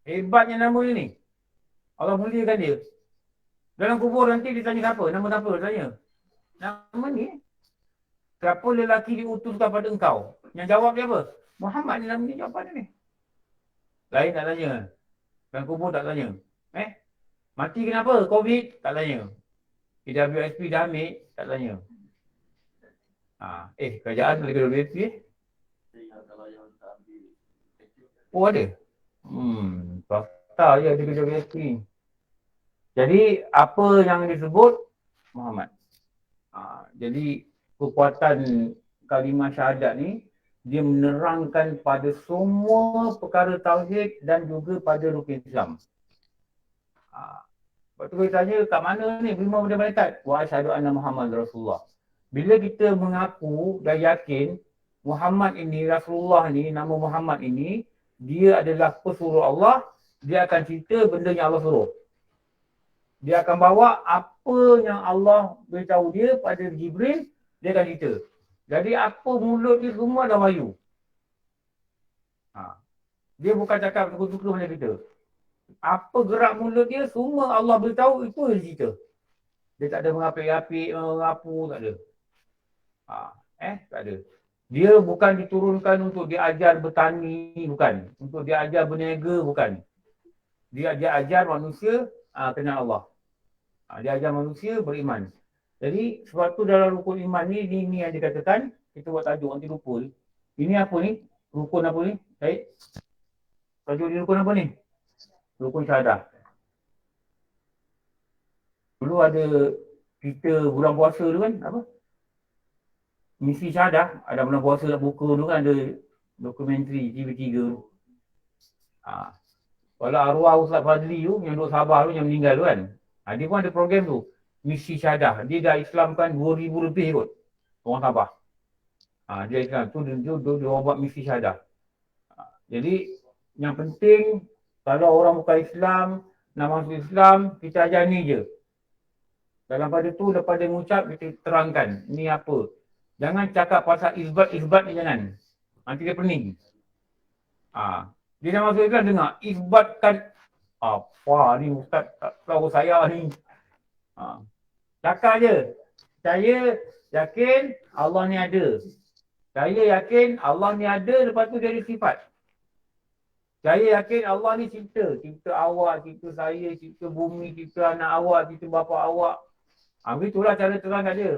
Hebatnya nama dia ni. Allah muliakan dia. Dalam kubur nanti ditanya siapa? Nama siapa? Tanya. Nama ni. Siapa lelaki diutuskan pada engkau? Yang jawab dia apa? Muhammad ni nama ni, jawapan dia ni. Lain tak tanya. Dalam kubur tak tanya. Mati kenapa? Covid? Tak tanya. PWSP dah ambil? Tak tanya. Kerajaan boleh ke WSP? Oh ada? Fakta je ada kerja WSP. Jadi apa yang disebut? Muhammad. Jadi kekuatan kalimah syahadat ni, dia menerangkan pada semua perkara tauhid dan juga pada rukun Islam. Lepas tu kita tanya, kat mana ni lima benda malaikat? Wa asyhadu anna Muhammad Rasulullah. Bila kita mengaku dan yakin Muhammad ini, Rasulullah ni, nama Muhammad ini, dia adalah pesuruh Allah, dia akan cerita benda yang Allah suruh. Dia akan bawa apa yang Allah beritahu dia pada Jibril, dia akan cerita. Jadi apa mulut dia semua dah wahyu. Dia bukan cakap suka-suka macam kita. Apa gerak mulut dia, semua Allah beritahu, itu dia cerita. Dia tak ada mengapik-apik, mengapu, tak ada. Tak ada. Dia bukan diturunkan untuk diajar bertani, bukan. Untuk diajar berniaga, bukan. Dia ajar manusia kenal Allah. Dia ajar manusia beriman. Jadi sebab tu dalam rukun iman ni yang dikatakan, kita buat tajuk nanti lupa. Ini apa ni? Rukun apa ni? Baik. Tajuk ni rukun apa ni? Rukun syahadah. Dulu ada kita bulan puasa tu kan, apa? Misi syahadah, ada bulan puasa nak buka tu kan, ada dokumentari TV3 tu. Kalau arwah Ustaz Fadli tu, yang duduk Sabah tu, yang meninggal tu kan, dia pun ada program tu, misi syahadah. Dia dah Islamkan 2,000 lebih kot, orang Sabah. Dia Islam tu, dia buat misi syahadah. Jadi, yang penting, kalau orang bukan Islam, nak masuk Islam, kita ajar ni je. Dalam pada tu, lepas dia mengucap, kita terangkan, ni apa. Jangan cakap pasal isbat ni jangan. Nanti dia pening. Dia dah masuk Islam, dengar, isbatkan. Apa ni Ustaz tak tahu saya ni. Cakap je. Saya yakin Allah ni ada. Saya yakin Allah ni ada, lepas tu jadi sifat. Saya yakin Allah ni cipta. Cipta awak, cipta saya, cipta bumi, cipta anak awak, cipta bapa awak. Itulah cara terangkan dia.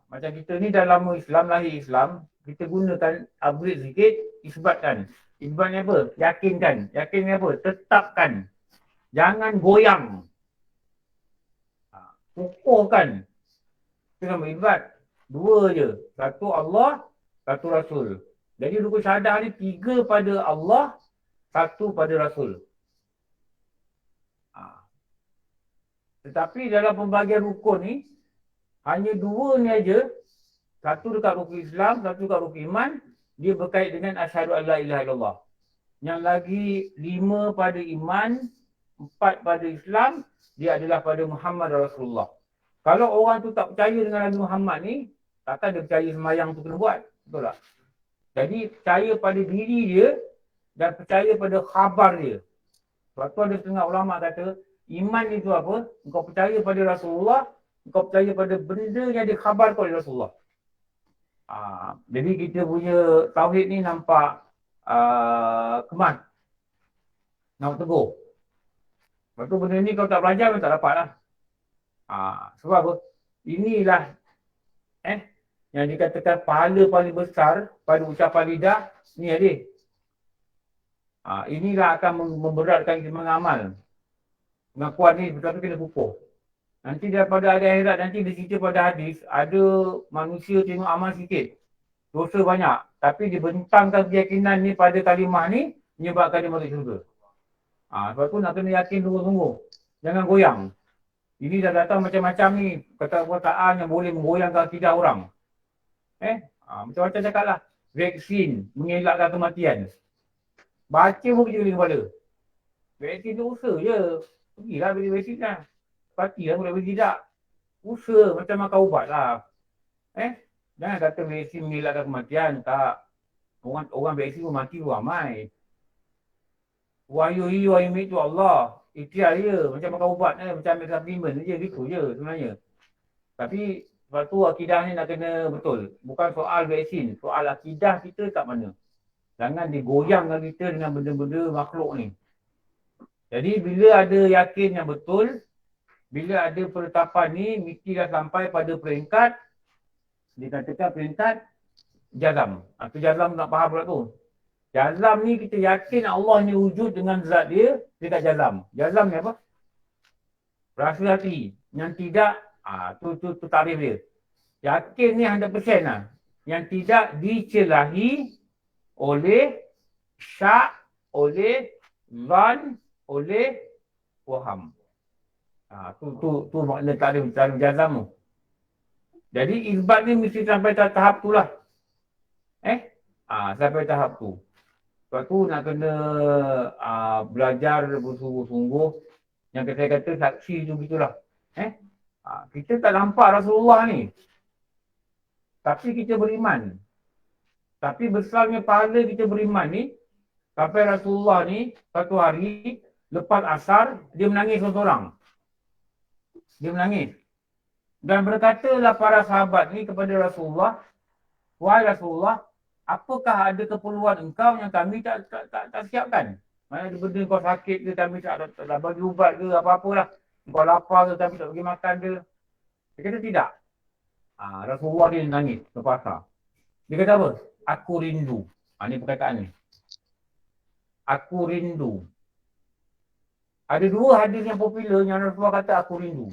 Macam kita ni dalam Islam, lahir Islam, kita gunakan upgrade sikit, isbatkan. Isbatnya apa? Yakinkan. Yakinnya apa? Tetapkan. Jangan goyang. Kukuhkan. Itu nama isbat. Dua je. Satu Allah, satu Rasul. Jadi rukun syahadah ni 3 pada Allah, 1 pada Rasul. Tetapi dalam pembagian rukun ni, hanya 2 ni aja. 1 dekat rukun Islam, 1 dekat rukun iman. dia berkait dengan asyhadu an la ilaha illallah. Yang lagi 5 pada iman, 4 pada Islam, dia adalah pada Muhammad Rasulullah. Kalau orang tu tak percaya dengan Nabi Muhammad ni, takkan dia percaya sembahyang tu kena buat. Betul tak? Jadi percaya pada diri dia dan percaya pada khabar dia. Sebab tu ada setengah ulama kata, iman itu apa? Engkau percaya pada Rasulullah, engkau percaya pada benda yang dikhabarkan oleh Rasulullah. Jadi kita punya tauhid ni nampak kemas. Nampak teguh. Sebab tu benda ni kalau tak belajar memang tak dapat lah. Sebab apa? Inilah yang dikatakan pahala paling besar pada ucapan lidah ni adik. Inilah akan memberatkan kita mengamal. Pengakuan ni betul-betul kena kukuh. Nanti daripada hari akhirat nanti dia cerita pada hadis, ada manusia tengok amal sikit, dosa banyak, tapi dibentangkan keyakinan ni pada kalimah ni menyebabkan dia masuk syurga. Sebab tu nak kena yakin sungguh-sungguh. Jangan goyang. Ini dah datang macam-macam ni perkataan yang boleh menggoyangkan akidah orang. Macam-macam cakap lah. Vaksin mengelakkan kematian. Baca pun kerja di kepala. Vaksin tu usaha je. Pergilah beli vaksin lah. Patilah boleh beli tidak. Usaha macam makan ubat lah. Jangan kata vaksin mengelakkan kematian. Tak. Orang vaksin pun mati pun ramai. Wahyu itu Allah. Ikhtiar je. Macam makan ubat ni. Macam ambil supplement je. Gitu je sebenarnya. Tapi sebab tu akidah ni nak kena betul. Bukan soal vaksin. Soal akidah kita kat mana. Jangan digoyangkan kita dengan benda-benda makhluk ni. Jadi bila ada yakin yang betul, bila ada penetapan ni, mesti dah sampai pada peringkat, dikatakan peringkat jazam. Itu jazam nak faham pula tu. Jazam ni kita yakin Allah ni wujud dengan zat dia, dekat jazam. Jazam ni apa? Rasa hati. Yang tidak, tu tarif dia. Yakin ni 100% lah. Yang tidak dicelahi oleh syak, oleh zan, oleh waham. Tu makna tarif jazam tu. Jadi isbat ni mesti sampai tahap tu lah. Sampai tahap tu. Sebab tu nak kena belajar bersungguh-sungguh. Yang saya kata saksi tu gitulah. Kita tak nampak Rasulullah ni. Tapi kita beriman. Tapi besarnya pahala kita beriman ni, sampai Rasulullah ni satu hari lepas asar, dia menangis seorang. Dia menangis. Dan berkatalah para sahabat ni kepada Rasulullah, wahai Rasulullah, apakah ada keperluan engkau yang kami tak siapkan? Mana ada benda kau sakit ke, kami tak bagi ubat ke, apa-apalah. Kau lapar ke, kami tak bagi makan ke. Dia kata tidak. Rasulullah dia nangis lepas asar. Dia kata apa? Aku rindu. Ini perkataan ni. Aku rindu. Ada dua hadis yang popular yang Rasulullah kata aku rindu.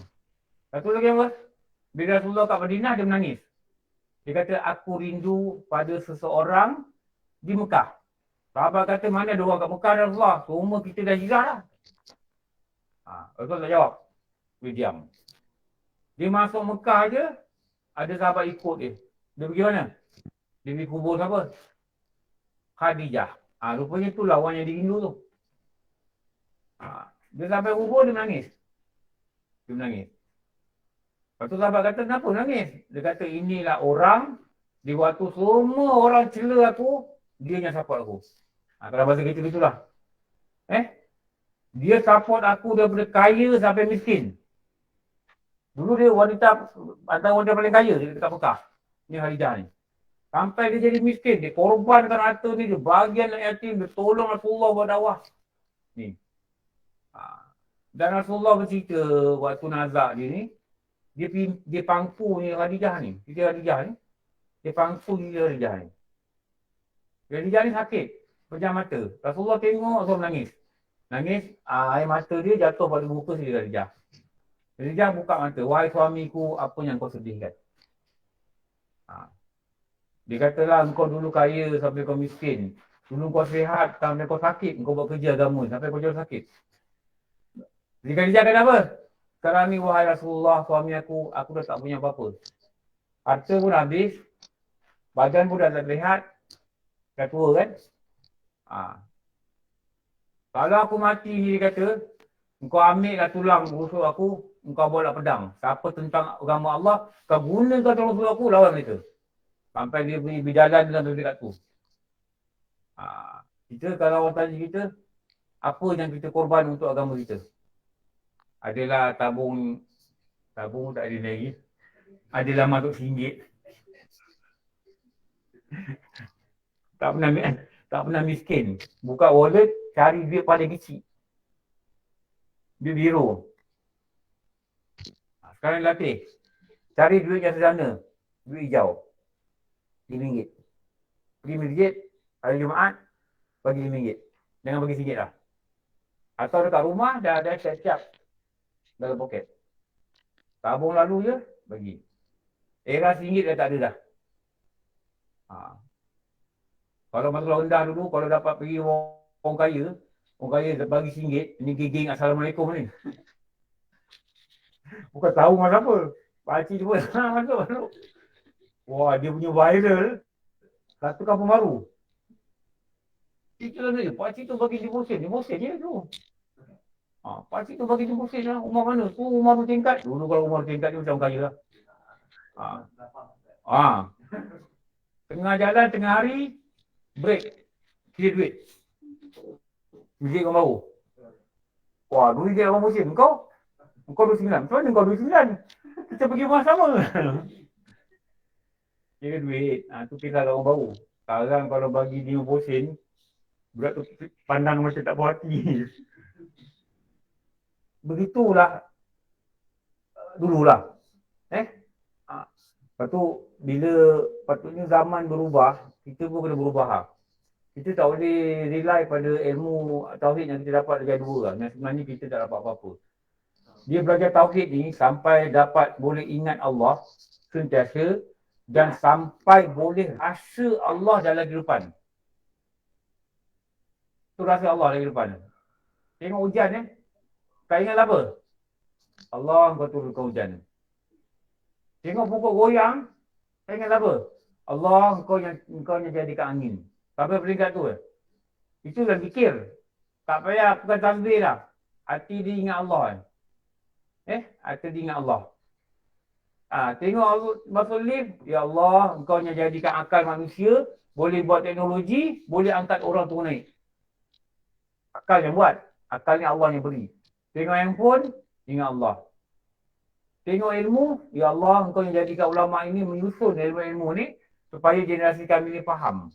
Satu lagi apa? Bila Rasulullah kat Madinah dia menangis. Dia kata aku rindu pada seseorang di Mekah. Sahabat kata mana ada orang kat Mekah Rasulullah? Semua kita dah hijrah lah. Rasulullah tak jawab. Dia diam. Dia masuk Mekah je, ada sahabat ikut dia. Dia pergi mana? Dia pergi kubur siapa? Khadijah. Rupanya itulah orang yang dirindu tu. Dia sampai kubur, dia menangis. Dia menangis. Lepas tu sahabat kata, kenapa menangis? Dia kata, inilah orang, di waktu semua orang cela aku, dia yang support aku. Kalau bahasa gitu-gitulah. Dia support aku daripada kaya sampai miskin. Dulu dia wanita, antara wanita paling kaya dekat Mekah. Ni Khadijah ni. Sampai dia jadi miskin, dia korbankan harta ni, dia bagian anak yatim, dia tolong Rasulullah buat dakwah. Ni. Dan Rasulullah bercerita waktu nazak dia ni, dia pangku ni Khadijah ni. Dia Khadijah ni. Dia pangku ni Khadijah ni. Khadijah ni sakit, pejam mata. Rasulullah tengok, Rasulullah menangis. Nangis, air mata dia jatuh pada muka si Khadijah. Khadijah buka mata, wahai suamiku, apa yang kau sedihkan? Dia katalah, engkau dulu kaya sampai kau miskin. Dulu kau sihat sampai kau sakit. Engkau buat kerja agama sampai kau jauh sakit. Jadi Khadijah kata apa? Sekarang ni wahai Rasulullah, suami aku dah tak punya apa-apa. Harta pun habis. Badan pun dah tak terlihat. Dah tua kan? Kalau aku mati, dia kata, engkau ambil lah tulang rusuk aku, engkau bawa pedang. Siapa tentang agama Allah, kau gunakan tulang rusuk aku, lawan mereka. Sampai dia berjalan dalam dekat tu. Kita kalau orang tanya kita, apa yang kita korban untuk agama kita? Adalah tabung tak ada lagi. Adalah masuk RM1. Tak pernah miskin. Buka wallet, cari duit paling kecil. Duit biru. Sekarang latih. Cari duit yang sederhana. Duit hijau. RM5. Pergi masjid, hari Jumaat, bagi RM5. Jangan bagi RM1 lah. Atau dekat rumah, dah ada siap-siap dalam poket. Tabung lalu je, bagi. Era RM1 dah tak ada dah. Kalau masalah rendah dulu, kalau dapat pergi orang kaya bagi RM1, ni giging Assalamualaikum ni. Bukan tahu masa apa. Pakcik tu pun masuk. Wah, dia punya viral. Satu kampung baru. Itulah dia. Pakcik tu bagi deposit je tu. Pakcik tu bagi deposit lah. Rumah mana? Tu rumah bertingkat. Dulu kalau rumah bertingkat ni macam kaya lah. Tengah jalan, tengah hari, break. Kira duit. Masjid orang baru. Wah, dulu dia orang musim. Engkau 29. Macam mana kau 29? Kita pergi rumah sama. Kira duit. Tu kisah orang baru. Sekarang kalau bagi RM50, budak tu pandang macam tak puas hati. Begitulah dululah. Lepas tu, bila patutnya zaman berubah, kita pun kena berubah lah. Kita tak boleh rely pada ilmu tauhid yang kita dapat dari dua lah. Yang sebenarnya kita tak dapat apa-apa. Dia belajar tauhid ni sampai dapat boleh ingat Allah sentiasa dan sampai boleh rasa Allah dalam kehidupan. Tu rasa Allah dalam kehidupan. Tengok hujan kau ingat apa? Allah kau turunkan hujan. Tengok pokok goyang, kau ingat apa? Allah kau yang jadikan angin. Sampai peringkat tu. Itu dah fikir. Tak payah bukan tasbih dah. Hati dia ingat Allah. Hati dia ingat Allah. Tengok masuk lift. Ya Allah, engkau yang jadikan akal manusia. Boleh buat teknologi. Boleh angkat orang tu naik. Akal yang buat. Akalnya Allah yang beri. Tengok handphone. Ingat Allah. Tengok ilmu. Ya Allah, engkau yang jadikan ulama ini menyusun ilmu-ilmu ni. Supaya generasi kami ni faham.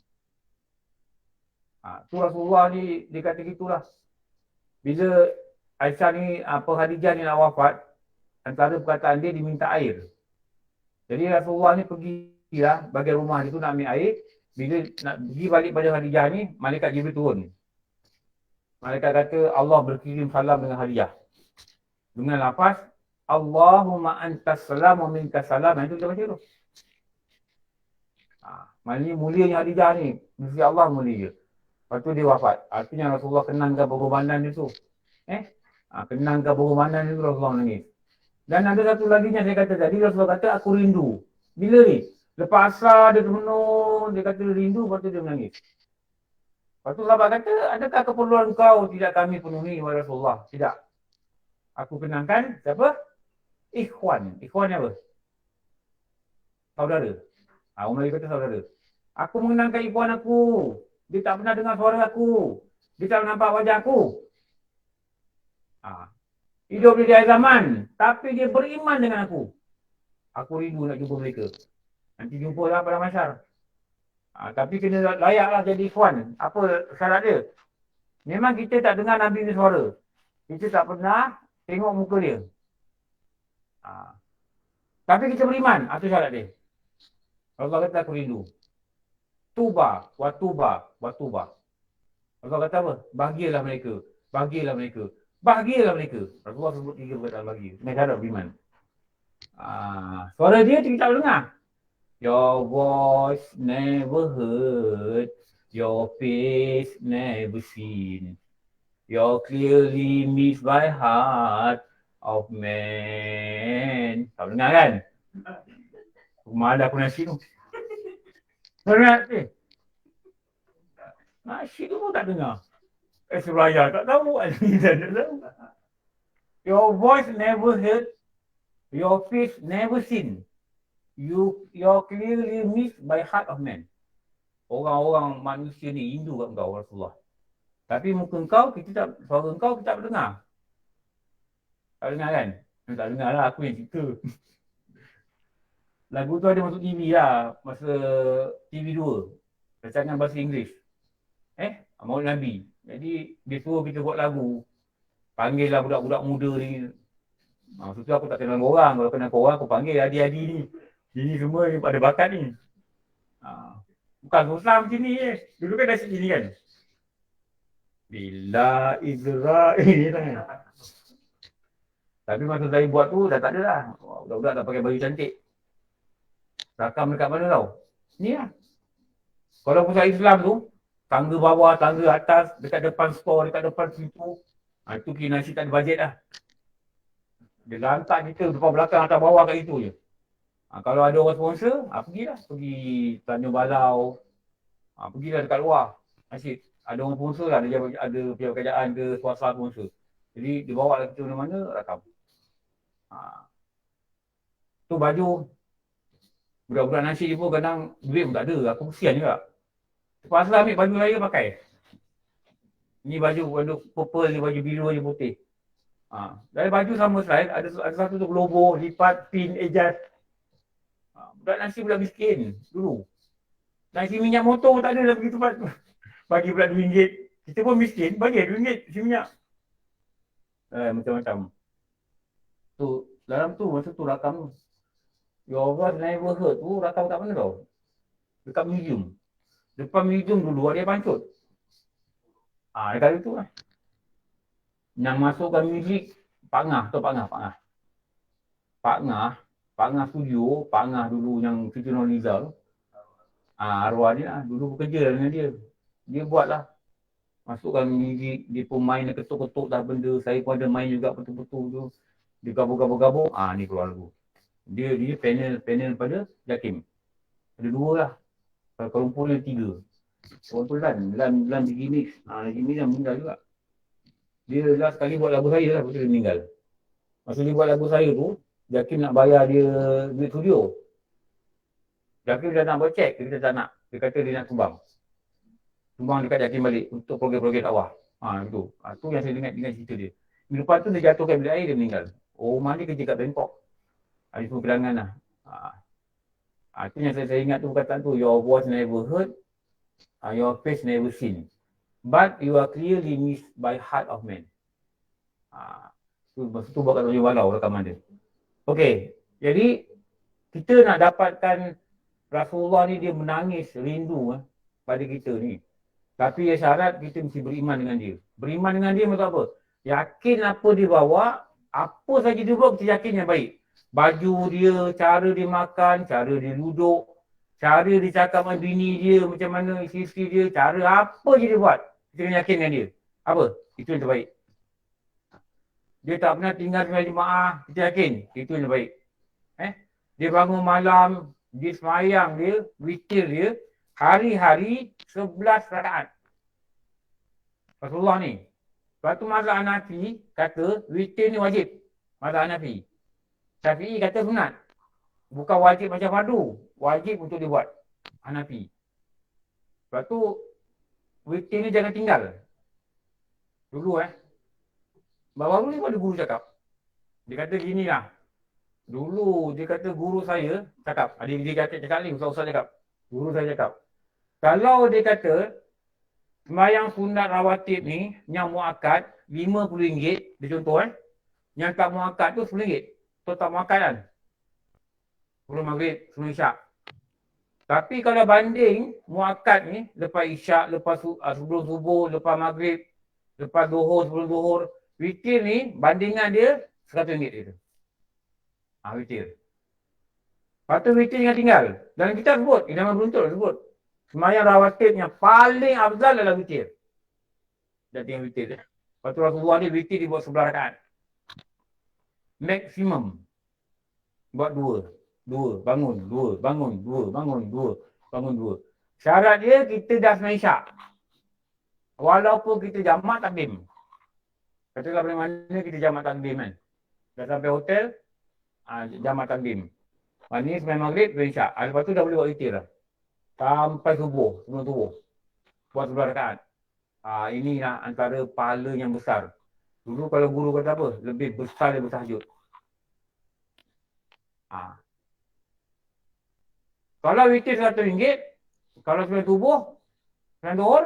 Tu Rasulullah ni dia kata gitulah. Bila Aisyah ni, Khadijah ni nak wafat, antara perkataan dia diminta air. Jadi Rasulullah ni pergilah bagian rumah dia tu nak ambil air. Bila nak pergi balik pada Khadijah ni, malaikat Jibril turun. Malaikat kata Allah berkirim salam dengan Khadijah. Dengan lafaz Allahumma antas salam wa minkas salam. Itu kita baca tu. Maknanya mulianya Khadijah ni, mesti Allah mulia. Lepas tu dia wafat. Artinya Rasulullah kenangkan pengorbanan dia tu. Kenangkan pengorbanan dia tu Rasulullah nangis. Dan ada satu lagi yang saya kata tadi, Rasulullah kata aku rindu. Bila ni? Lepas asar dia termenung, dia kata rindu, lepas tu dia menangis. Lepas tu sahabat kata, adakah keperluan kau tidak kami penuhi wahai Rasulullah? Tidak. Aku kenangkan siapa? Ikhwan. Ikhwan ni apa? Saudara. Orang Melayu kata saudara. Aku mengenangkan ikhwan aku. Dia tak pernah dengar suara aku. Dia tak nampak wajah aku. Hidup dia di akhir zaman. Tapi dia beriman dengan aku. Aku rindu nak jumpa mereka. Nanti jumpa lah pada masyar. Tapi kena layaklah jadi ikhwan. Apa syarat dia? Memang kita tak dengar Nabi ni suara. Kita tak pernah tengok muka dia. Tapi kita beriman. Itu syarat dia. Allah kata aku rindu. Tuba, watuba, watuba. Allah kata apa? Bahagialah mereka. Bahagialah mereka. Bahagialah mereka. Rasulullah sebut 3 perkataan bahagia. Dengan syarat beriman. Suara dia kita tak dengar. Your voice never heard. Your face never seen. Your clearly meets by heart of man. Tak dengar kan? Malah aku nasi tu. Dengar Nasyid tu pun tak dengar. Suraya tak tahu. Ali tak tahu. Your voice never heard. Your face never seen. You're clearly missed by heart of man. Orang-orang manusia ni Hindu kat kau Rasulullah. Tapi muka kau, suara kau kita tak dengar. Tak dengar kan? Tak dengar lah, aku yang cerita. Lagu tu ada masuk TV lah, masa TV2. Rancangan bahasa Inggeris. Maulid Nabi. Jadi dia suruh kita buat lagu. Panggil lah budak-budak muda ni. Maksud tu aku tak kenal korang. Kalau kenal korang aku panggil Adi-Adi ni. Ini semua ni ada bakat ni. Bukan susah macam ni Dulu kan dah sini kan. Bila Israel kan. Tapi masa saya buat tu dah tak ada lah. Budak-budak dah pakai baju cantik. Rakam dekat mana tau? Ni lah. Kalau pusat Islam tu, tangga bawah, tangga atas, dekat depan store, dekat depan situ. Itu kira nasi tak ada bajet lah. Dia lantak kita depan belakang, atas bawah kat situ je. Kalau ada orang sponsor, pergilah. Pergi Tanjung Balau. Pergilah dekat luar. Asyik. Ada orang sponsor lah, ada pihak kerajaan ke swasta sponsor. Jadi dia bawa lah kita mana-mana, rakam. Tu baju. Budak-budak nasi pun kadang duit pun tak ada. Aku kesian juga. Terpaksa ambil baju raya pakai. Ni baju purple, ni baju biru, baju putih. Dari baju sama slide, ada satu tu logo, lipat, pin, ejas. Budak nasi budak miskin dulu. Nasi minyak motor tak ada dah begitu tempat. Bagi pula RM2. Kita pun miskin, bagi RM2 nasi minyak. Macam-macam. Tu, dalam tu, masa tu rakam tu. Your voice never heard tu rakam kat mana tau? Dekat museum. Depan museum dulu ada pancut. Dekat itu lah. Yang masukkan muzik, Pak Ngah, tu Pak Ngah. Pak Ngah studio, Pak Ngah dulu yang Siti Nurhaliza tu. Arwah dia lah, dulu bekerja dengan dia. Dia buat lah. Masukkan muzik, dia pun main ketuk-ketuk dah benda. Saya pun ada main juga betul-betul tu. Dia gabung-gabung, ni keluar lagu. Dia panel pada Jakim. Ada 2 lah. Kalau kumpul dia 3. Orang tu Lan Gigi Mix. Gigi Mix yang meninggal juga. Dia last kali buat lagu saya lah, betul dia meninggal. Masa dia buat lagu saya tu, Jakim nak bayar dia duit studio. Jakim dah nak buat cek, kita tak nak. Dia kata dia nak sumbang. Sumbang dekat Jakim balik untuk program-program dakwah. Itu. Tu yang saya dengar cerita dia. Lepas tu dia jatuhkan bilik air, dia meninggal. Rumah dia kerja kat Bangkok. Ada semua gelangan lah. Itu yang saya ingat tu perkataan tu. Your voice never heard. Your face never seen. But you are clearly missed by heart of man. Tu buat kat Tanjung Balau rakaman dia. Okey. Jadi, kita nak dapatkan Rasulullah ni dia menangis rindu pada kita ni. Tapi syarat kita mesti beriman dengan dia. Beriman dengan dia maksud apa? Yakin apa dia bawa, apa saja dia buat kita yakin yang baik. Baju dia, cara dia makan, cara dia duduk, cara dia cakap dengan bini dia, macam mana isteri dia, cara apa je dia buat. Kita kena yakin dengan dia. Apa? Itu yang terbaik. Dia tak pernah tinggal dengan jemaah, kita yakin. Itu yang terbaik. Dia bangun malam, dia semayang dia, witir dia, hari-hari 11 rakaat. Rasulullah ni. Lepas tu mazhab Hanafi kata, witir ni wajib. Mazhab Hanafi. Syafi'i kata sunat. Bukan wajib macam fardu. Wajib untuk dibuat. Hanafi. Lepas tu, witir ni jangan tinggal. Dulu baru ni ada guru cakap. Dia kata gini lah. Dulu dia kata guru saya cakap. Dia cakap ni, ustaz-ustaz cakap. Guru saya cakap. Kalau dia kata, sembahyang sunat rawatib ni, yang muakkad, RM50. Dia contoh Yang tak muakkad tu RM10. Tu tak muakkad kan? Sebelum maghrib, sebelum isyak. Tapi kalau banding muakkad ni, lepas isyak, lepas sebelum subuh, lepas maghrib, lepas zuhur, sebelum zuhur, witir ni, bandingan dia RM100 dia tu. Witir. Lepas tu witir jangan tinggal. Dalam kitab sebut, Idaman Beruntul sebut. Sembahyang rawatib yang paling afdal adalah witir. Dan tinggal witir. Lepas tu Rasulullah ni witir dia buat 11 rakaat. Maksimum. Buat 2. Bangun 2. Bangun 2. Bangun 2. Bangun 2. Syarat dia kita dah sembahyang isyak. Walaupun kita jamak takdim. Katakanlah dari mana kita jamak takdim kan. Dah sampai hotel, jamak takdim. Ni sembahyang maghrib, berisyak. Lepas tu dah boleh buat witir dah. Sampai subuh, sebelum subuh. Buat 11 rakaat. Inilah antara pahala yang besar. Dulu kalau guru kata apa? Lebih besar daripada tahajud. Kalau witir RM100, kalau sembahyang subuh, sembahyang zuhur,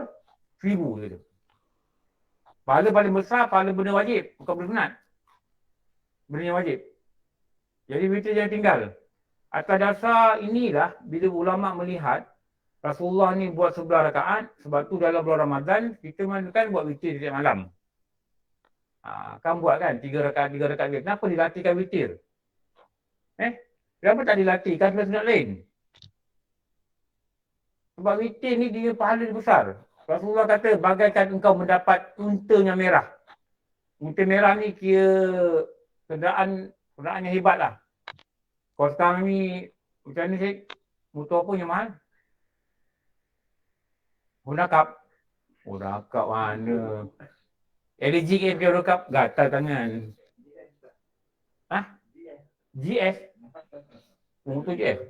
RM1,000 je. Pahala paling besar, pahala benda wajib. Bukan benda sunat. Benda yang wajib. Jadi witir jangan tinggal. Atas dasar inilah, bila ulama melihat Rasulullah ni buat 11 rakaat, sebab tu dalam bulan Ramadan, kita kan buat witir setiap malam. Kan buat kan, 3 rakaat. Kenapa dilatihkan witir? Kenapa tak dilatihkan sunat lain? Sebab witir ni dia pahala besar. Rasulullah kata, bagaikan engkau mendapat unta yang merah. Unta merah ni kira kenderaan yang hebat lah. Kalau sekarang ni, macam ni saya, motor apa yang mahal? Honda Cup. Honda Cup mana? LG ke Honda Cup, gatal tangan. GS? Motor GS?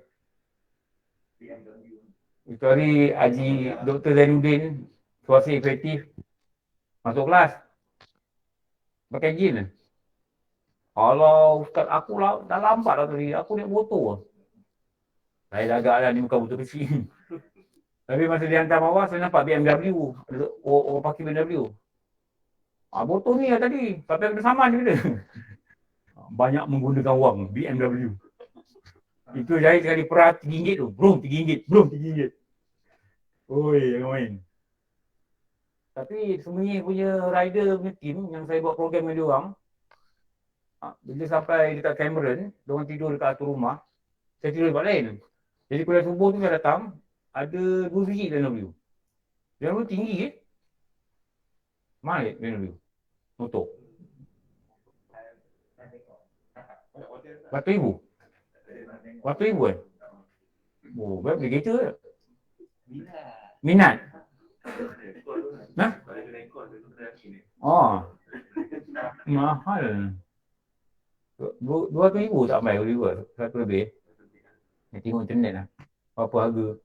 Itu hari Haji Dr. Zainuddin, suasa efektif, masuk kelas. Pakai jin. Kalau Ustaz aku lah, dah lambat lah tadi, aku naik motor. Saya dah agak lah ni bukan motor kecil. Tapi masa dia hantar bawah, saya nampak BMW. Orang pakai BMW. Motor ni lah tadi, tapi kena saman je dia. Banyak menggunakan wang, BMW. Itu jahit sekali perak RM3 tu. Brum RM3. Oi, jangan main. Tapi sebenarnya punya rider punya team yang saya buat program dengan diorang, bila sampai dekat Cameron, diorang tidur dekat atas rumah, saya tidur dekat lain. Jadi kuliah subuh tu saya datang, ada 2 biji BMW. BMW tinggi ke? Mana BMW? Motor. RM100,000? RM100,000 kan? Oh, baik beli kereta ke? Minat? Mahal. RM200,000 tak sampai Oliver, 100 lebih. Saya tengok internet lah. Apa harga?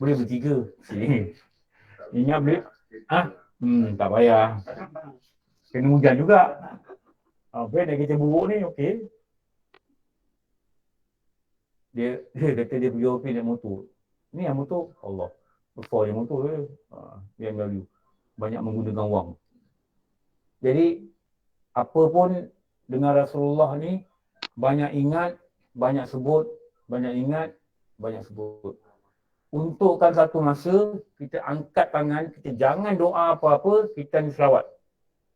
Boleh beli 3. Ingat beli? Tak payah. Kena hujan juga. Baik nak kerja buruk ni, okey. Dia kata dia pergi ofis naik motor. Ni yang motor, Allah. Besar yang motor dia. BMW. Banyak menggunakan wang. Jadi, apa pun dengan Rasulullah ni, banyak ingat, banyak sebut, banyak ingat, banyak sebut. Untukkan satu masa, kita angkat tangan, kita jangan doa apa-apa, kita ni selawat.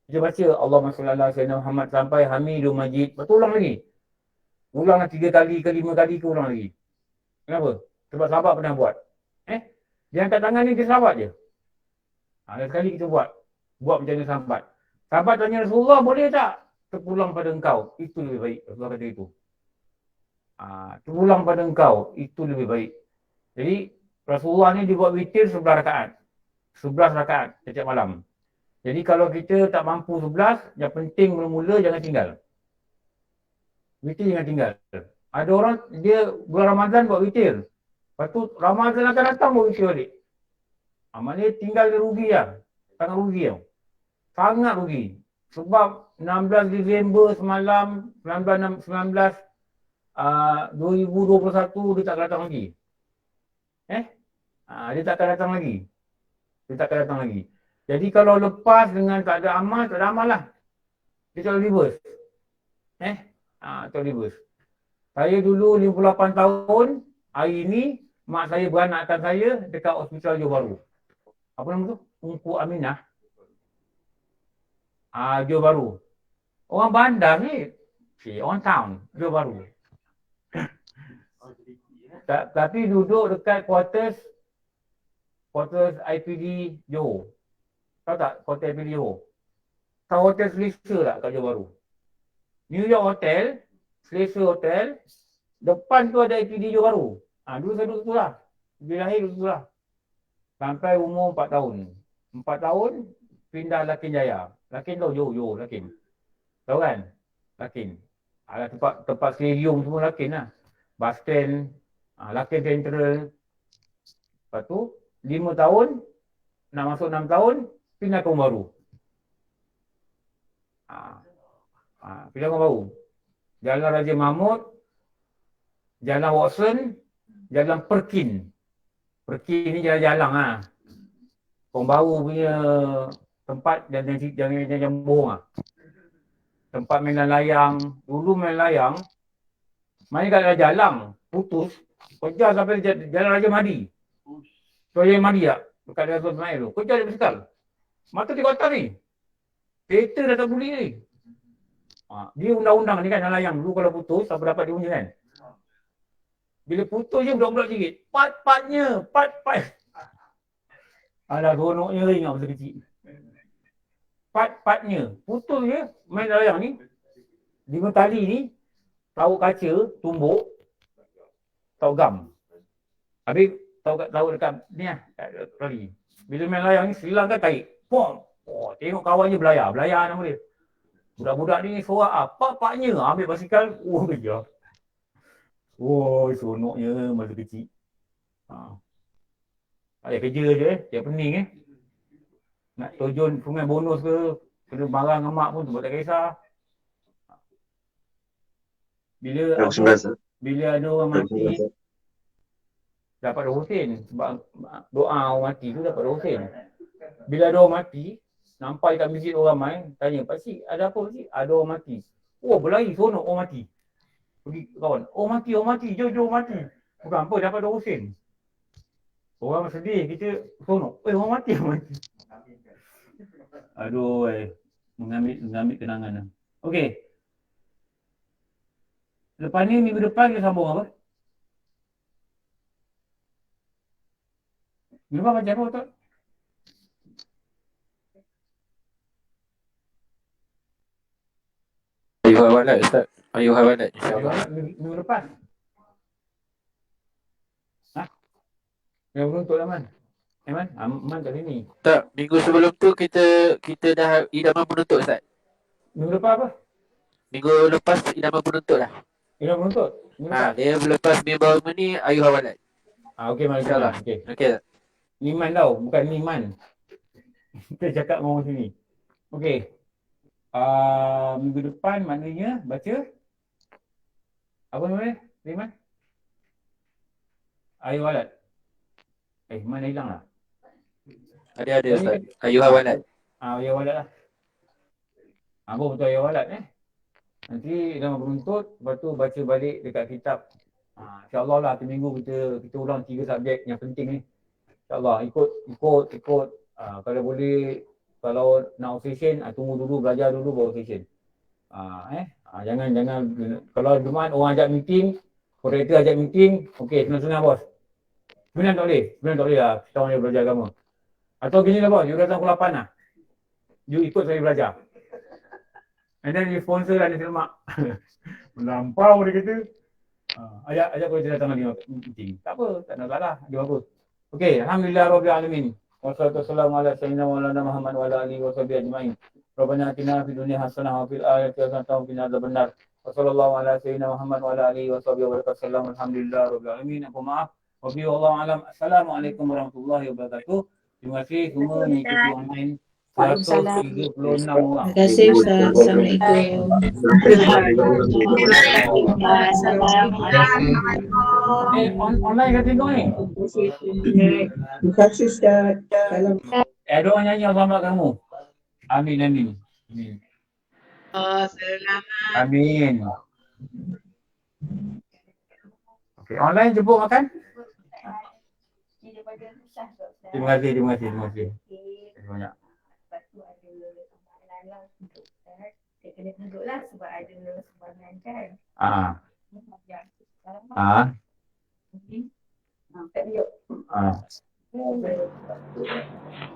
Kita baca Allahumma salli ala sayyidina Muhammad sampai Hamidul Majid. Betul ulang lagi. Ulanglah 3 kali ke 5 kali ke ulang lagi. Kenapa? Sebab sahabat pernah buat. Dia angkat tangan ni, dia selawat je. Sekali kita buat. Buat macam mana sahabat. Sahabat tanya Rasulullah, boleh tak? Terpulang pada engkau. Itu lebih baik. Rasulullah kata itu. Terpulang pada engkau. Itu lebih baik. Jadi, Rasulullah ni dibuat witir 11 rakaat. 11 rakaat setiap malam. Jadi kalau kita tak mampu 11, yang penting mula-mula jangan tinggal. Witir jangan tinggal. Ada orang, dia bulan Ramadan buat witir. Lepas tu Ramadan akan datang buat witir balik. Maknanya tinggal dia rugi lah. Sangat rugi tau. Sangat rugi. Sebab 16 Disember semalam, 2021 dia tak akan datang lagi. Dia tak akan datang lagi. Dia tak akan datang lagi. Jadi kalau lepas dengan tak ada amal, tak ada amal lah. Dia tak reverse. Tak reverse. Saya dulu 58 tahun, hari ni mak saya beranakkan saya dekat hospital Johor Bahru. Apa nama tu? Ungku Aminah. Johor Bahru. Orang bandar ni. Orang town. Johor Bahru. Tapi duduk dekat quarters IPD Johor. Tahu tak quarters IPD Johor? Tahu hotel Selesa tak kat Johor Bahru? New York Hotel, Selesa Hotel, depan tu ada IPD Johor Bahru. Dulu saya duduk tu lah. Bila lahir duduk tu lah. Sampai umur 4 tahun. 4 tahun pindah Lakin Jaya. Lakin tahu yo Lakin. Tahu kan? Lakin. Ada tempat stadium semua Lakin lah. Bus stand, Lakin Central. Lepas tu 5 tahun, nak masuk 6 tahun, pindah ke rumah baru. Pindah ke rumah baru. Jalan Raja Mahmud, Jalan Watson, Jalan Perkin. Perkin ni jalan-jalan lah. Orang baru punya tempat jangan bohong lah. Tempat mainan layang. Dulu main layang, main kat jalan, putus. Kejar sampai Jalan Raja Mahdi. Raja Mahdi tak? Dekat Dato' Ismail tu. Kejar dia bersekal. Mata dia kotak ni. Kereta dah tak boleh ni. Dia undang-undang ni kan, layang. Dulu kalau putus, apa dapat dia punya kan. Bila putus je budak-budak jerit. Pat-patnya. Alah, ronoknya ingat masa kecil. Pat-patnya. Putus je, main layang ni. 5 tali ni, tahu kaca, tumbuk, tahu gam. Habis, tahu dekat ni lah, tali. Bila main layang ni, silang kan tarik. Pom! Tengok kawan je belayar nama dia. Budak-budak ni sorak pat-patnya. Ambil basikal, kejar. Seronoknya masa kecil. Tak payah kerja je, tiap pening Nak terjun sungai bonus ke, kena barang dengan mak pun tu tak kisah. Bila ada orang mati, dapat Husin. Sebab doa orang mati tu dapat Husin. Bila ada orang mati, nampak kat masjid orang ramai, tanya, Pak Cik, ada apa Pak Cik? Ada orang mati. Berlari, seronok orang mati. Pergi kawan, orang mati, jom mati. Bukan apa, dapat Husin. Orang sedih, kita seronok. Orang mati. Aduh, mengambil kenangan. Okey. Lepas ni, minggu depan kita sambung apa? Minggu depan macam apa, Ustaz? Ayuh hawalat, Ustaz. Ayuh hawalat, insyaAllah. Minggu depan. Yang beruntuk lah, Man. Man kat sini. Tak, minggu sebelum tu kita dah idaman penuntut, Ustaz. Minggu depan apa? Minggu lepas idaman penuntut lah. Idaman penuntut? Dia lepas minggu ni ayuh hawalat. Okey, mari insyaAllah. Okey, Niman tau, bukan Niman. Kita cakap dengan orang sini. Okey. Minggu depan maknanya baca apa namanya? Niman? Ayuh hawalat. Mana hilang lah? Ada Ustaz. Ayuh hawalat. Ayuh hawalat lah. Apa betul ayuh hawalat Nanti dalam beruntut, lepas tu baca balik dekat kitab. InsyaAllah lah, hari minggu kita ulang 3 subjek yang penting ni. InsyaAllah, ikut. Kalau boleh, kalau nak session, tunggu dulu, belajar dulu baru session. Jangan, kalau Jumaat orang ajak meeting, korektor ajak meeting, okey, senang-senang bos. Sebenarnya tak boleh lah, kita orang yang belajar agama. Atau gini lah bos, you datang pukul 8 lah. You ikut saya belajar. And then you sponsor lah nasi lemak. Melampau dia kata. Ajak kita datang lagi meeting. Tak apa, tak nak salah, dia apa. Okey, Alhamdulillah Rabbil Alamin. Wassalatu wassalamu ala sayyidina Maulana Muhammad wa ala alihi wa sahbihi ajma'in. Rabbana atina fid dunya hasanah wa fil akhirati hasanah wa qina adzabannar. Wassallallahu ala sayyidina Muhammad wa ala alihi wa sahbihi wa barakatuh. Alhamdulillah Rabbil Alamin. Aku maaf. Wabillahi alam. Assalamualaikum warahmatullahi wabarakatuh. Terima kasih semua yang ikuti online. 136 orang. Terima kasih Ustaz. Assalamualaikum. Online kat tengok ni. Terima kasih Ustaz. Ada orang nyanyi selamat kamu. Amin. Amin. Okey, online jemput makan. Terima kasih. Terima banyak. Dia kena duduklah sebab ada sumbangan kan.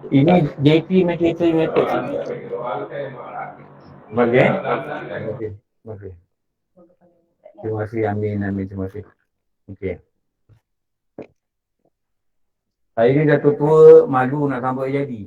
Ini JP Medical Method. Bagus. Terima kasih. Amin. Terima kasih. Okey. Saya ni dah tua, malu nak sampai jadi.